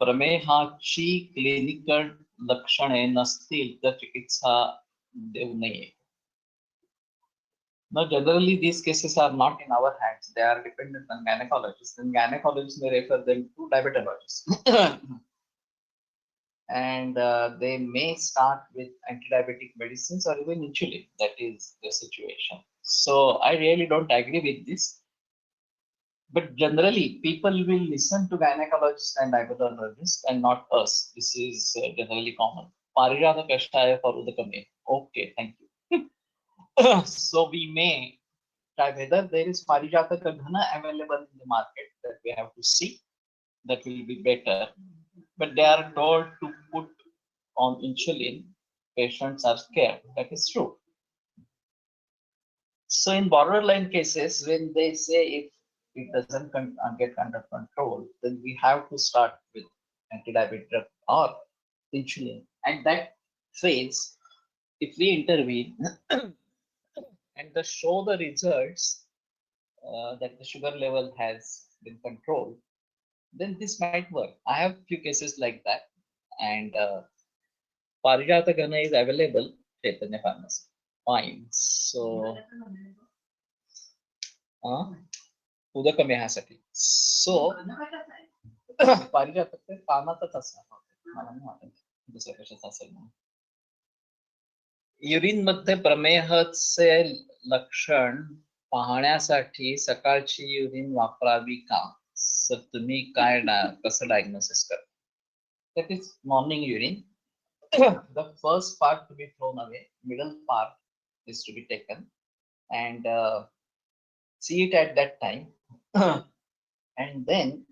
प्रमेहाची clinical लक्षणे नसतील तर चिकित्सा देऊ नये. Now, generally, these cases are not in our hands. They are dependent on gynecologists, and gynecologists may refer them to diabetologists. And they may start with anti-diabetic medicines or even insulin. That is the situation. So I really don't agree with this. But generally, people will listen to gynecologists and diabetologists and not us. This is generally common. Parijata Kashaya for Udakame. Okay, thank you. So we may try whether there is Parijata Kadhana available in the market that we have to see. That will be better. But they are told to put on insulin. Patients are scared. That is true. So in borderline cases, when they say if it doesn't get under control, then we have to start with anti-diabetic drug or insulin. At that phase, if we intervene and show the results that the sugar level has been controlled, then this might work. I have few cases like that, and Parijata Gana is available Chaitanya Pharmacy. Fine. So, उदक मेहासाठी. So, पारिजातक ते पानातच असणार होते. मला नाही वाटत दुसऱ्या कशाचं असेल म्हणून. युरिन मध्ये प्रमेहाचे लक्षण पाहण्यासाठी सकाळची युरिन वापरावी का? सर तुम्ही काय कसं डायग्नोसिस करता? That is morning urine. The first part to be thrown away, middle part is to be taken, and see it at that time, and then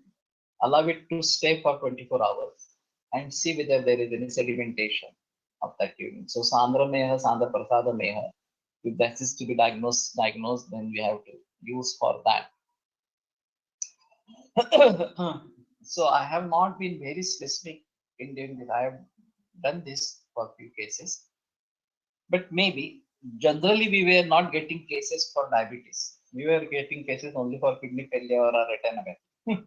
allow it to stay for 24 hours and see whether there is any sedimentation of that urine. So Sandra Meha, Sandra Prasada Meha, if that is to be diagnosed, then we have to use for that. So I have not been very specific in doing this. I have done this for few cases, but maybe generally we were not getting cases for diabetes. We were getting cases only for kidney failure or retinopathy.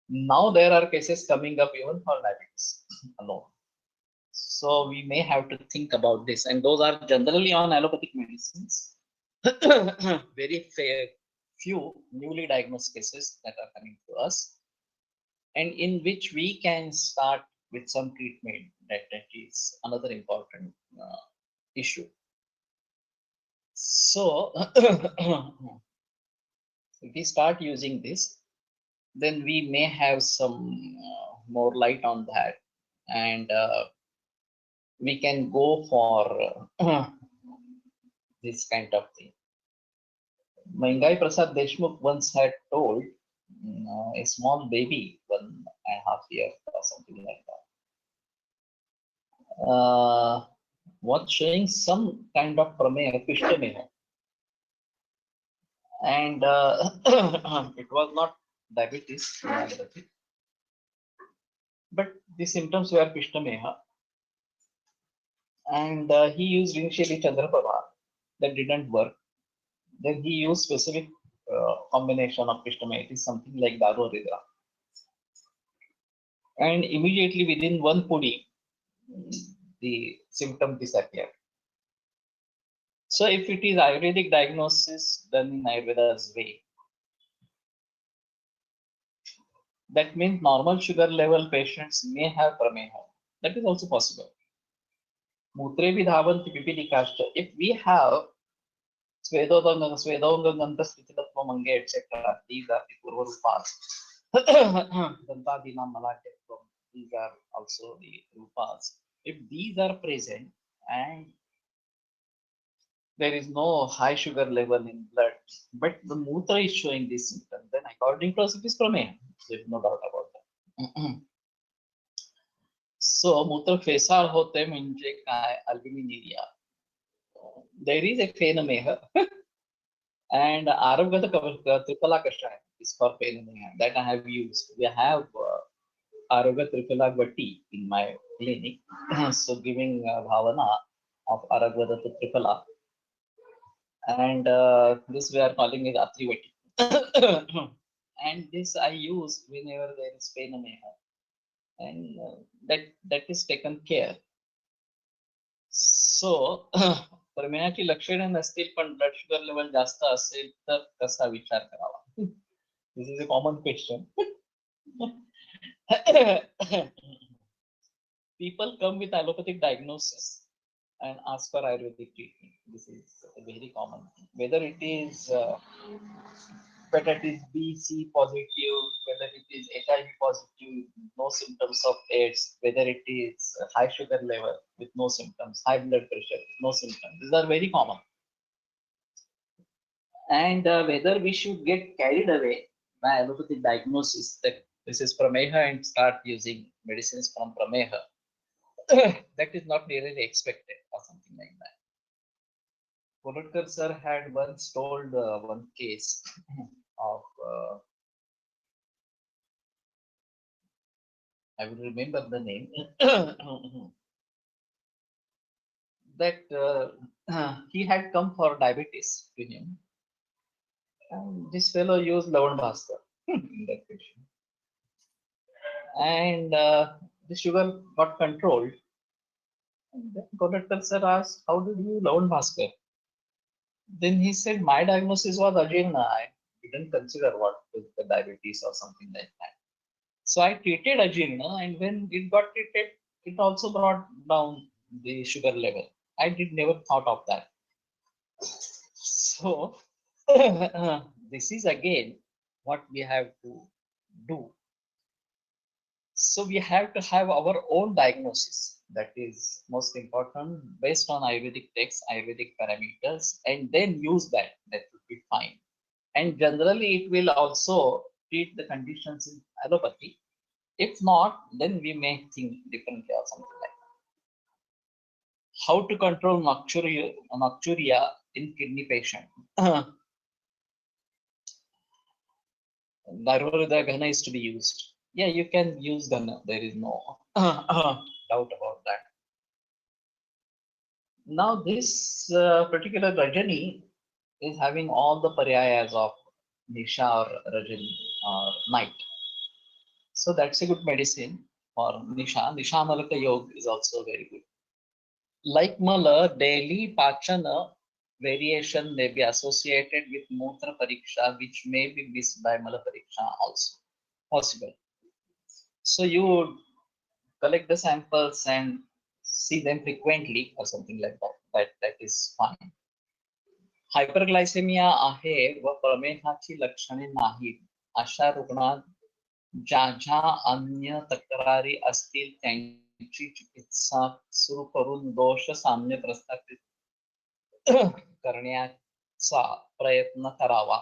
Now there are cases coming up even for diabetes alone. So we may have to think about this, and those are generally on allopathic medicines. Very few newly diagnosed cases that are coming to us, and in which we can start with some treatment. That is another important issue. So if we start using this, then we may have some more light on that, and we can go for this kind of thing. Mangai Prasad Deshmukh once had told a small baby, 1.5 years or something like that, was showing some kind of prameya, pishtameha, and it was not diabetes, but the symptoms were pishtameha, and he used initially Chandraprabha. That didn't work. Then he used specific combination of pishtameha. It is something like Daru Ridra. And immediately within one pudi, the symptom disappeared. So if it is Ayurvedic diagnosis done in Ayurveda's way, that means normal sugar level patients may have prameha. That is also possible. Mutre vidhavanti pipidikashcha. If we have Svedodanga, Stithilatva Mange, etc., these are the Purva Rupas. Dantadina Malakyatvam, these are also the Rupas. If these are present and there is no high sugar level in blood, but the Mutra is showing this symptom, then according to us it is prameha. There is no doubt about that. So Mutra fesal hote म्हणजे काय albuminuria. There is a phenomenon and Arabgata Tripala Kashaya is for phenomenon that I have used. We have Arabgata Tripala Vati in my clinic, so giving bhavana of Arabgata Tripala, and this we are calling it Atrivati. And this I use whenever there is phenomenon, and that is taken care. So प्रमेयाची लक्षणे नसतील पण blood sugar level जास्त असेल तर कसा विचार करावा? This is a common question. People come with allopathic diagnosis and ask for Ayurvedic treatment. This is a very common thing. Whether it is hepatitis B, C positive, whether it is HIV positive, no symptoms of AIDS, whether it is high sugar level with no symptoms, high blood pressure, no symptoms. These are very common. And whether we should get carried away by allopathic diagnosis that this is prameha and start using medicines from prameha, that is not really expected or something like that. Dilip Sir had once told one case of I will remember the name. That he had come for diabetes to him, and this fellow used Lavan Bhaskar in that patient, and the sugar got controlled. And then conductor sir asked, "How did you Lavan Bhaskar?" Then he said, "My diagnosis was Ajina. I didn't consider what was the diabetes or something like that. So I treated Ajina, and when it got treated, it also brought down the sugar level. I did never thought of that." So this is again what we have to do. So we have to have our own diagnosis. That is most important based on Ayurvedic texts, Ayurvedic parameters, and then use that. That would be fine. And generally, it will also treat the conditions in allopathy. If not, then we may think differently or something like that. How to control nocturia in kidney patient? Ayurveda Ghana is to be used. Yeah, you can use Ghana. There is no doubt about that. Now, this particular Rajani is having all the paryayas of Nisha or Rajani or night. So that's a good medicine for Nisha. Nisha Malaka Yoga is also very good. Like Mala, daily Pachana variation may be associated with Mutra Pariksha, which may be missed by Mala Pariksha also. Possible. So you collect the samples and see them frequently or something like that. That is fine. Hyperglycaemia आहे व प्रमेहाची लक्षणे नाहीत अशा रुग्णात ज्या ज्या अन्य तक्रारी असतील त्यांची चिकित्सा सुरू करून दोष साम्य प्रस्थापित करण्याचा प्रयत्न करावा.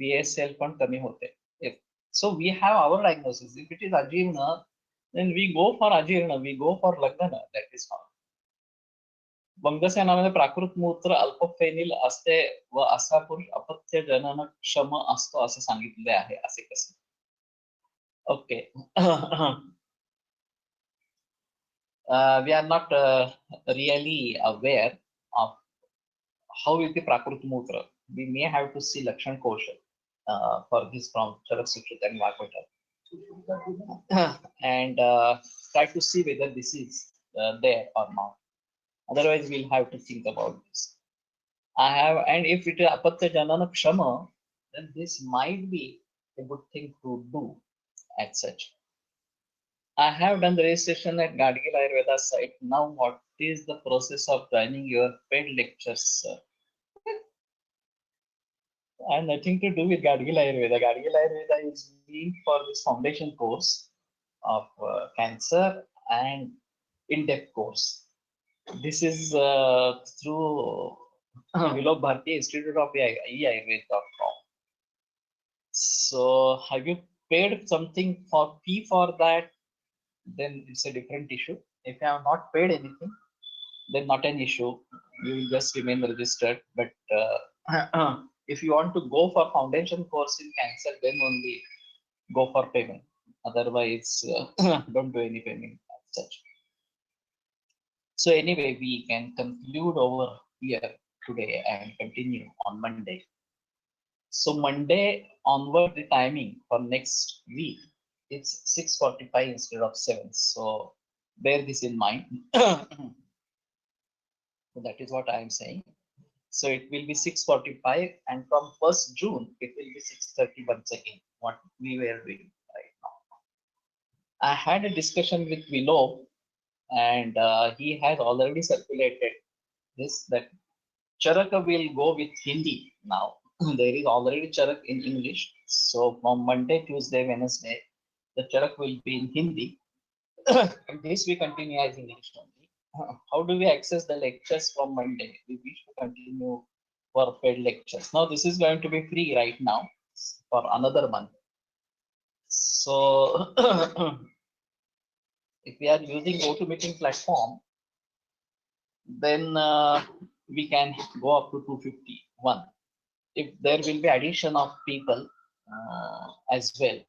BSL पण कमी होते. So we have our diagnosis. If it is Ajirna, then we go for Ajirna, we go for Lagana. That is fine. वंगसेनामध्ये प्राकृत मूत्र अल्पफेनिल असते व असा पुरुष अपत्य जनन क्षम असतो असे सांगितले आहे. असे कसे? Okay. We are not really aware of how is the Prakrut Mutra. We may have to see Lakshan Kosha for this from Charak Sukrit and Vagvata. And try to see whether this is there or not. Otherwise, we'll have to think about this. And if it is Apatya Janana Kshama, then this might be a good thing to do as such. I have done the registration at Gadgil Ayurveda site. Now, what is the process of joining your paid lectures, sir? And nothing to do with Gadgil Ayurveda. Gadgil Ayurveda is meant for this foundation course of cancer and in-depth course. This is through Vilok Bharti Institute of Ayurveda.com. So, have you paid something for fee for that? Then it's a different issue. If you have not paid anything, then not an issue. You will just remain registered. But if you want to go for foundation course in cancer, then only go for payment. Otherwise, don't do any payment as such. So anyway, we can conclude over here today and continue on Monday. So Monday onward, the timing for next week, it's 6:45 instead of 7. So bear this in mind. So that is what I am saying. So it will be 6:45, and from 1st June, it will be 6:30 once again, what we were doing right now. I had a discussion with Vilo, and he has already circulated this, that Charaka will go with Hindi now. There is already Charak in English. So from Monday, Tuesday, Wednesday, the Charak will be in Hindi. And this we continue as English only. How do we access the lectures from Monday? We wish to continue for paid lectures. Now this is going to be free right now for another month. So if we are using GoToMeeting platform, then we can go up to 251. If there will be addition of people as well,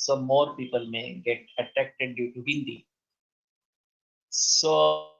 so more people may get attracted due to Hindi. So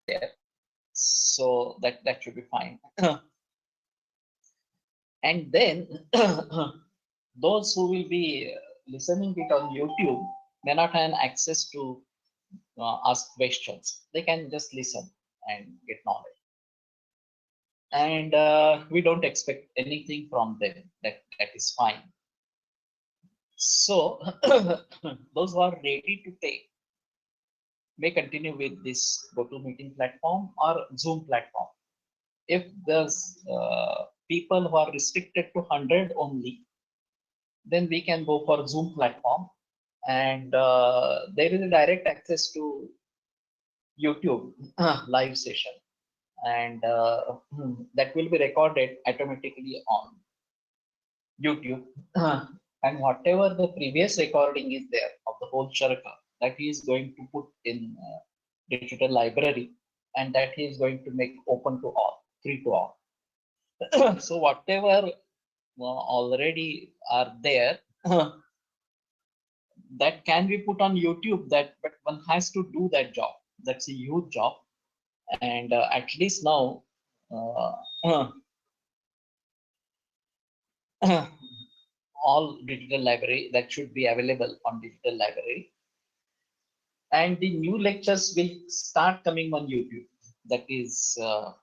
there, so that should be fine. And then those who will be listening it on YouTube may not have access to ask questions. They can just listen and get knowledge. And we don't expect anything from them. That is fine. So those who are ready to take may continue with this GoToMeeting platform or Zoom platform. If there's people who are restricted to 100 only, then we can go for Zoom platform, and there is a direct access to YouTube live session, and that will be recorded automatically on YouTube. And whatever the previous recording is there of the whole charaka, that he is going to put in digital library, and that he is going to make open to all, free to all. So whatever already are there, that can be put on YouTube. That, but one has to do that job. That's a huge job, and at least now, all digital library that should be available on digital library, and the new lectures will start coming on YouTube. That is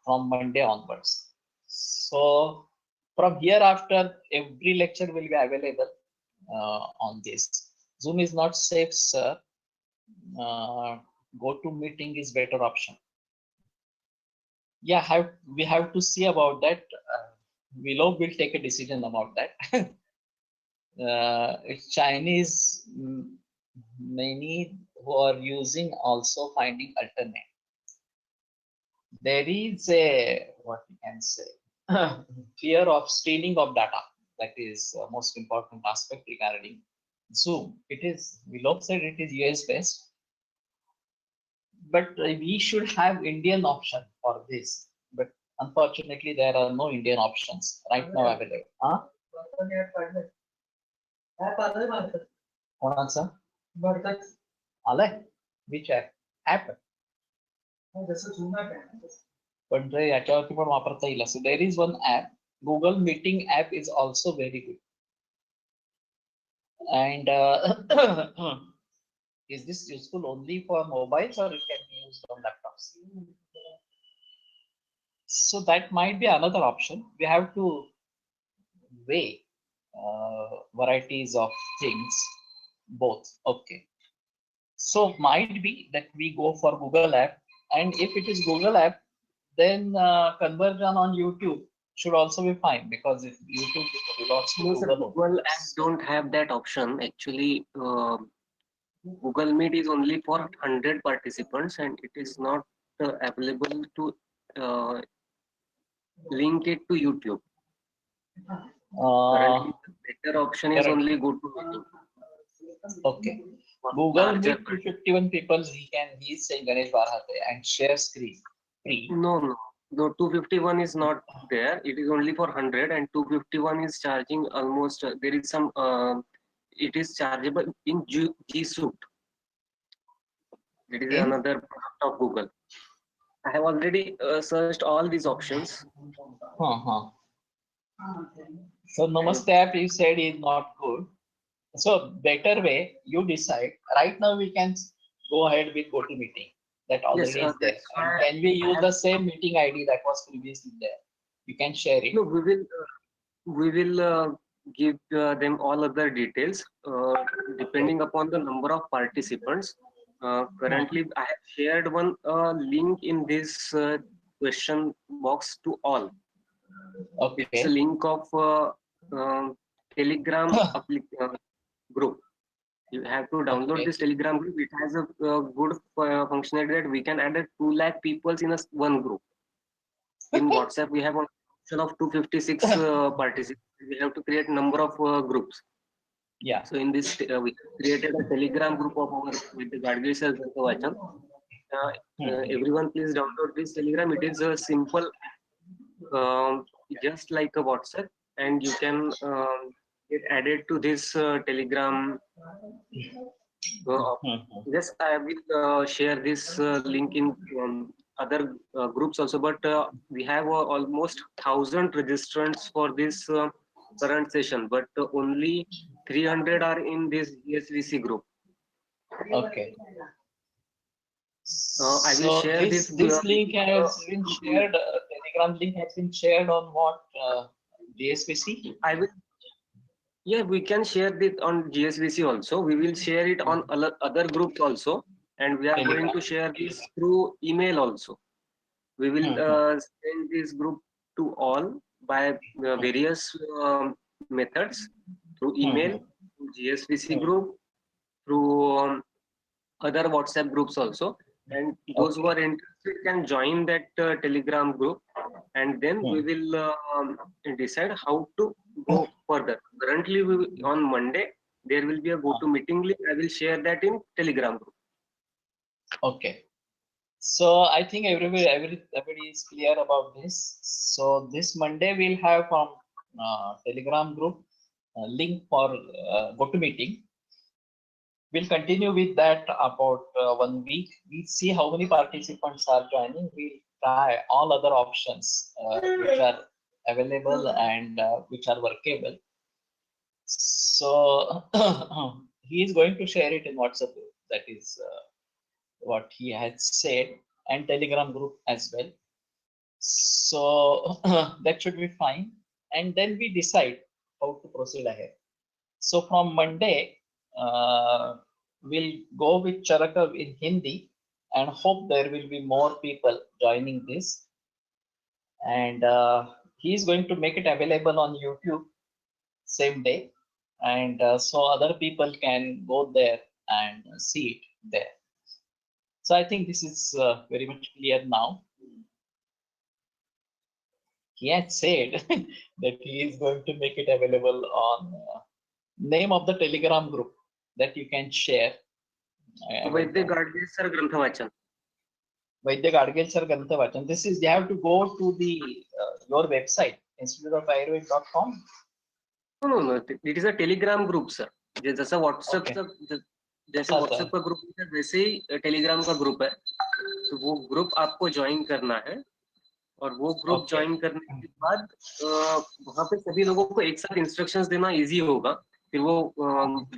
from Monday onwards. So from here after, every lecture will be available on this. Zoom is not safe, sir. GoToMeeting is better option. Yeah, we have to see about that. Willow will take a decision about that. It's Chinese, many who are using also finding alternate. There is a, what we can say, fear of stealing of data. That is most important aspect regarding Zoom. It is, Willow said it is US based, but we should have Indian option for this. But unfortunately, there are no Indian options right now available. Huh? कोणाचा? आलाय? Which app? पण ते याच्यावरती पण वापरता येईल असं. There is one app, Google Meeting app is also very good. And is this useful only for mobiles or it can be used on laptops? So that might be another option. We have to weigh varieties of things, both. Okay. So might be that we go for Google app, and if it is Google app, then conversion on YouTube should also be fine, because if YouTube belongs to No, sir, Google, Google apps don't have that option. Actually, Google Meet is only for 100 participants and it is not available to uh, link it to YouTube. Currently, the better option is correct. only GoToMeeting. Okay. For Google larger Meet 251 people, he's saying Ganesh Barhate, and share screen free. No. The 251 is not there. It is only for 100 and 251 is charging almost, there is some, it is chargeable in G Suite. It is In? another product of Google. I have already searched all these options. So Namaste app you said is not good. So better way, you decide. Right now we can go ahead with GoToMeeting. That already is there. That's And why can we I use have, the same meeting ID that was previously there? You can share it. no, we will give them all other details depending upon the number of participants. Currently, I have shared one link in this question box to all. It's a Okay. link of Telegram group. You have to download Okay. this Telegram group. It has a good functionality that we can add 2 lakh people in one group. In WhatsApp, we have an option of 256 participants. We have to create number of groups. Yeah. So in this, we created a Telegram group of our Vaidya Gadgil Sir, Vachan. Everyone, please download this Telegram. It is a simple, just like a WhatsApp, and you can get added to this Telegram. Yes, I will share this link in other groups also, but we have almost 1,000 registrants for this current session, but only 300 are in this ESVC group. Okay. I will So share this link has been shared. Telegram link has been shared on what DSPC? I will. Yeah, we can share it on GSVC also. We will share it on other groups also, and we are going to share this through email also. We will send this group to all by various methods, through email, through GSVC group, through other WhatsApp groups also. And those who are interested can join that Telegram group, and then we will decide how to go further. Currently, on Monday, there will be a GoToMeeting link. I will share that in Telegram group. Okay. So I think everybody is clear about this. So this Monday we'll have from Telegram group link for GoToMeeting. We'll continue with that about 1 week. We'll see how many participants are joining. We'll try all other options which are available and which are workable. So he is going to share it in WhatsApp group. That is what he has said, and Telegram group as well. So that should be fine. And then we decide how to proceed ahead. So from Monday, we'll go with Charaka in Hindi and hope there will be more people joining this. And he's going to make it available on YouTube same day. And so other people can go there and see it there. So I think this is very much clear now. He had said that he is going to make it available on name of the Telegram group that you can share. Vaidya Gadgil Sir Grantha Vachan. Vaidya Gadgil Sir Grantha Vachan. This is, you have to go to the your website, instituteofayurvedic.com. No. It is a Telegram group, sir. जैसा WhatsApp का जैसे WhatsApp का group है वैसे ही Telegram का group है. तो वो ग्रुप आपको ज्वाइन करना है, और वो ग्रुप Okay. ज्वाइन करने के बाद वहाँ पे सभी लोगों को एक साथ इंस्ट्रक्शंस देना इजी होगा। फिर वो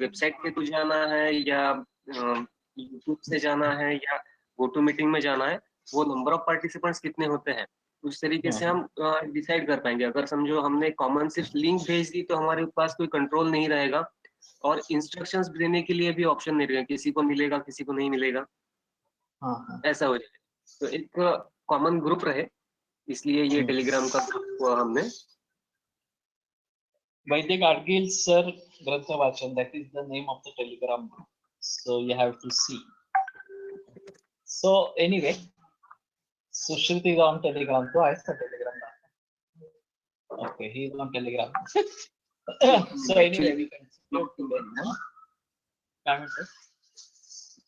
वेबसाइट पे तो जाना है या यूट्यूब से जाना है या गो टू मीटिंग में जाना है, वो नंबर ऑफ पार्टिसिपेंट्स कितने होते हैं उस तरीके से हम डिसाइड कर पाएंगे। अगर समझो हमने कॉमन सिर्फ लिंक भेज दी तो हमारे पास कोई कंट्रोल नहीं रहेगा, और इंस्ट्रक्शंस देने के लिए भी ऑप्शन नहीं रहेगा, किसी को मिलेगा किसी को नहीं मिलेगा, ऐसा हो जाएगा। तो एक कॉमन ग्रुप रहे, इसलिए ये टेलीग्राम का ग्रुप हमने Vaidya Gadgil Sir Grantha Vachan, that is the name of the Telegram group. So you have to see. So anyway, Sushruti is on Telegram. So I said Telegram. Okay, he is on Telegram. So anyway, we can go today. काय म्हणतोस?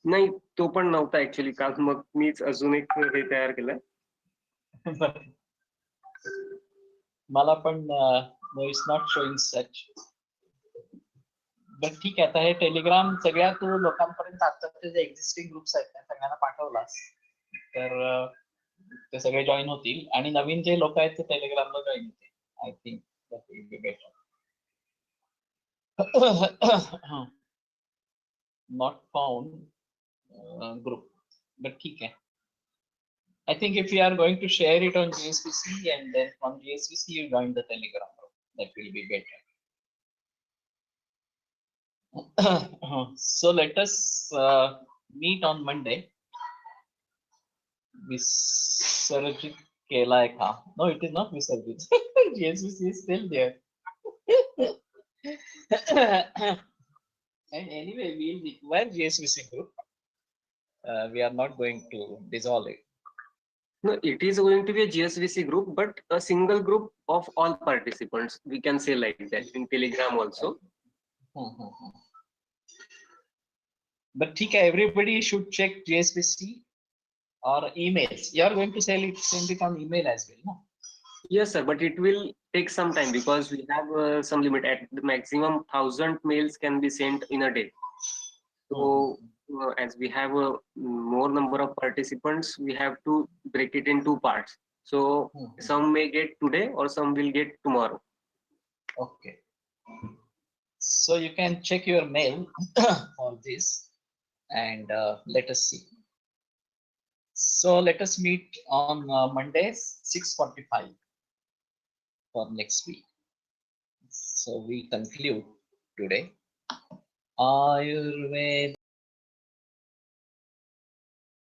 नाही, तो पण नव्हता actually काल, मग मीच अजून एक हे तयार केलंय. मला पण no it's not showing such. But ठीक आहे, आता हे टेलिग्राम सगळ्या तू लोकांपर्यंत आताचे जे एक्झिस्टिंग ग्रुप्स आहेत त्या सगळ्यांना पाठवलास तर ते सगळे जॉईन होतील, आणि नवीन जे लोक आहेत ते टेलिग्रामला जॉईन होतील. I think that will be better. Not found group, but ठीक आहे. I think if you are going to share it on GSVC and then from GSVC you join the Telegram group, that will be better. So let us meet on Monday. Visarjit Kelai Kha. No, it is not Visarjit. GSVC is still there. And anyway, we will require GSVC group. We are not going to dissolve it. No, it is going to be a GSVC group, but a single group of all participants. We can say like that in Telegram also. But ठीक है, everybody should check GSVC or emails. You are going to send it on email as well, no? Yes, sir, but it will take some time because we have some limit. At the maximum 1,000 mails can be sent in a day. So as we have a more number of participants, we have to break it in two parts. So some may get today or some will get tomorrow. Okay. So you can check your mail for this and let us see. So let us meet on Monday 6:45 for next week. So we conclude today. Ayurveda.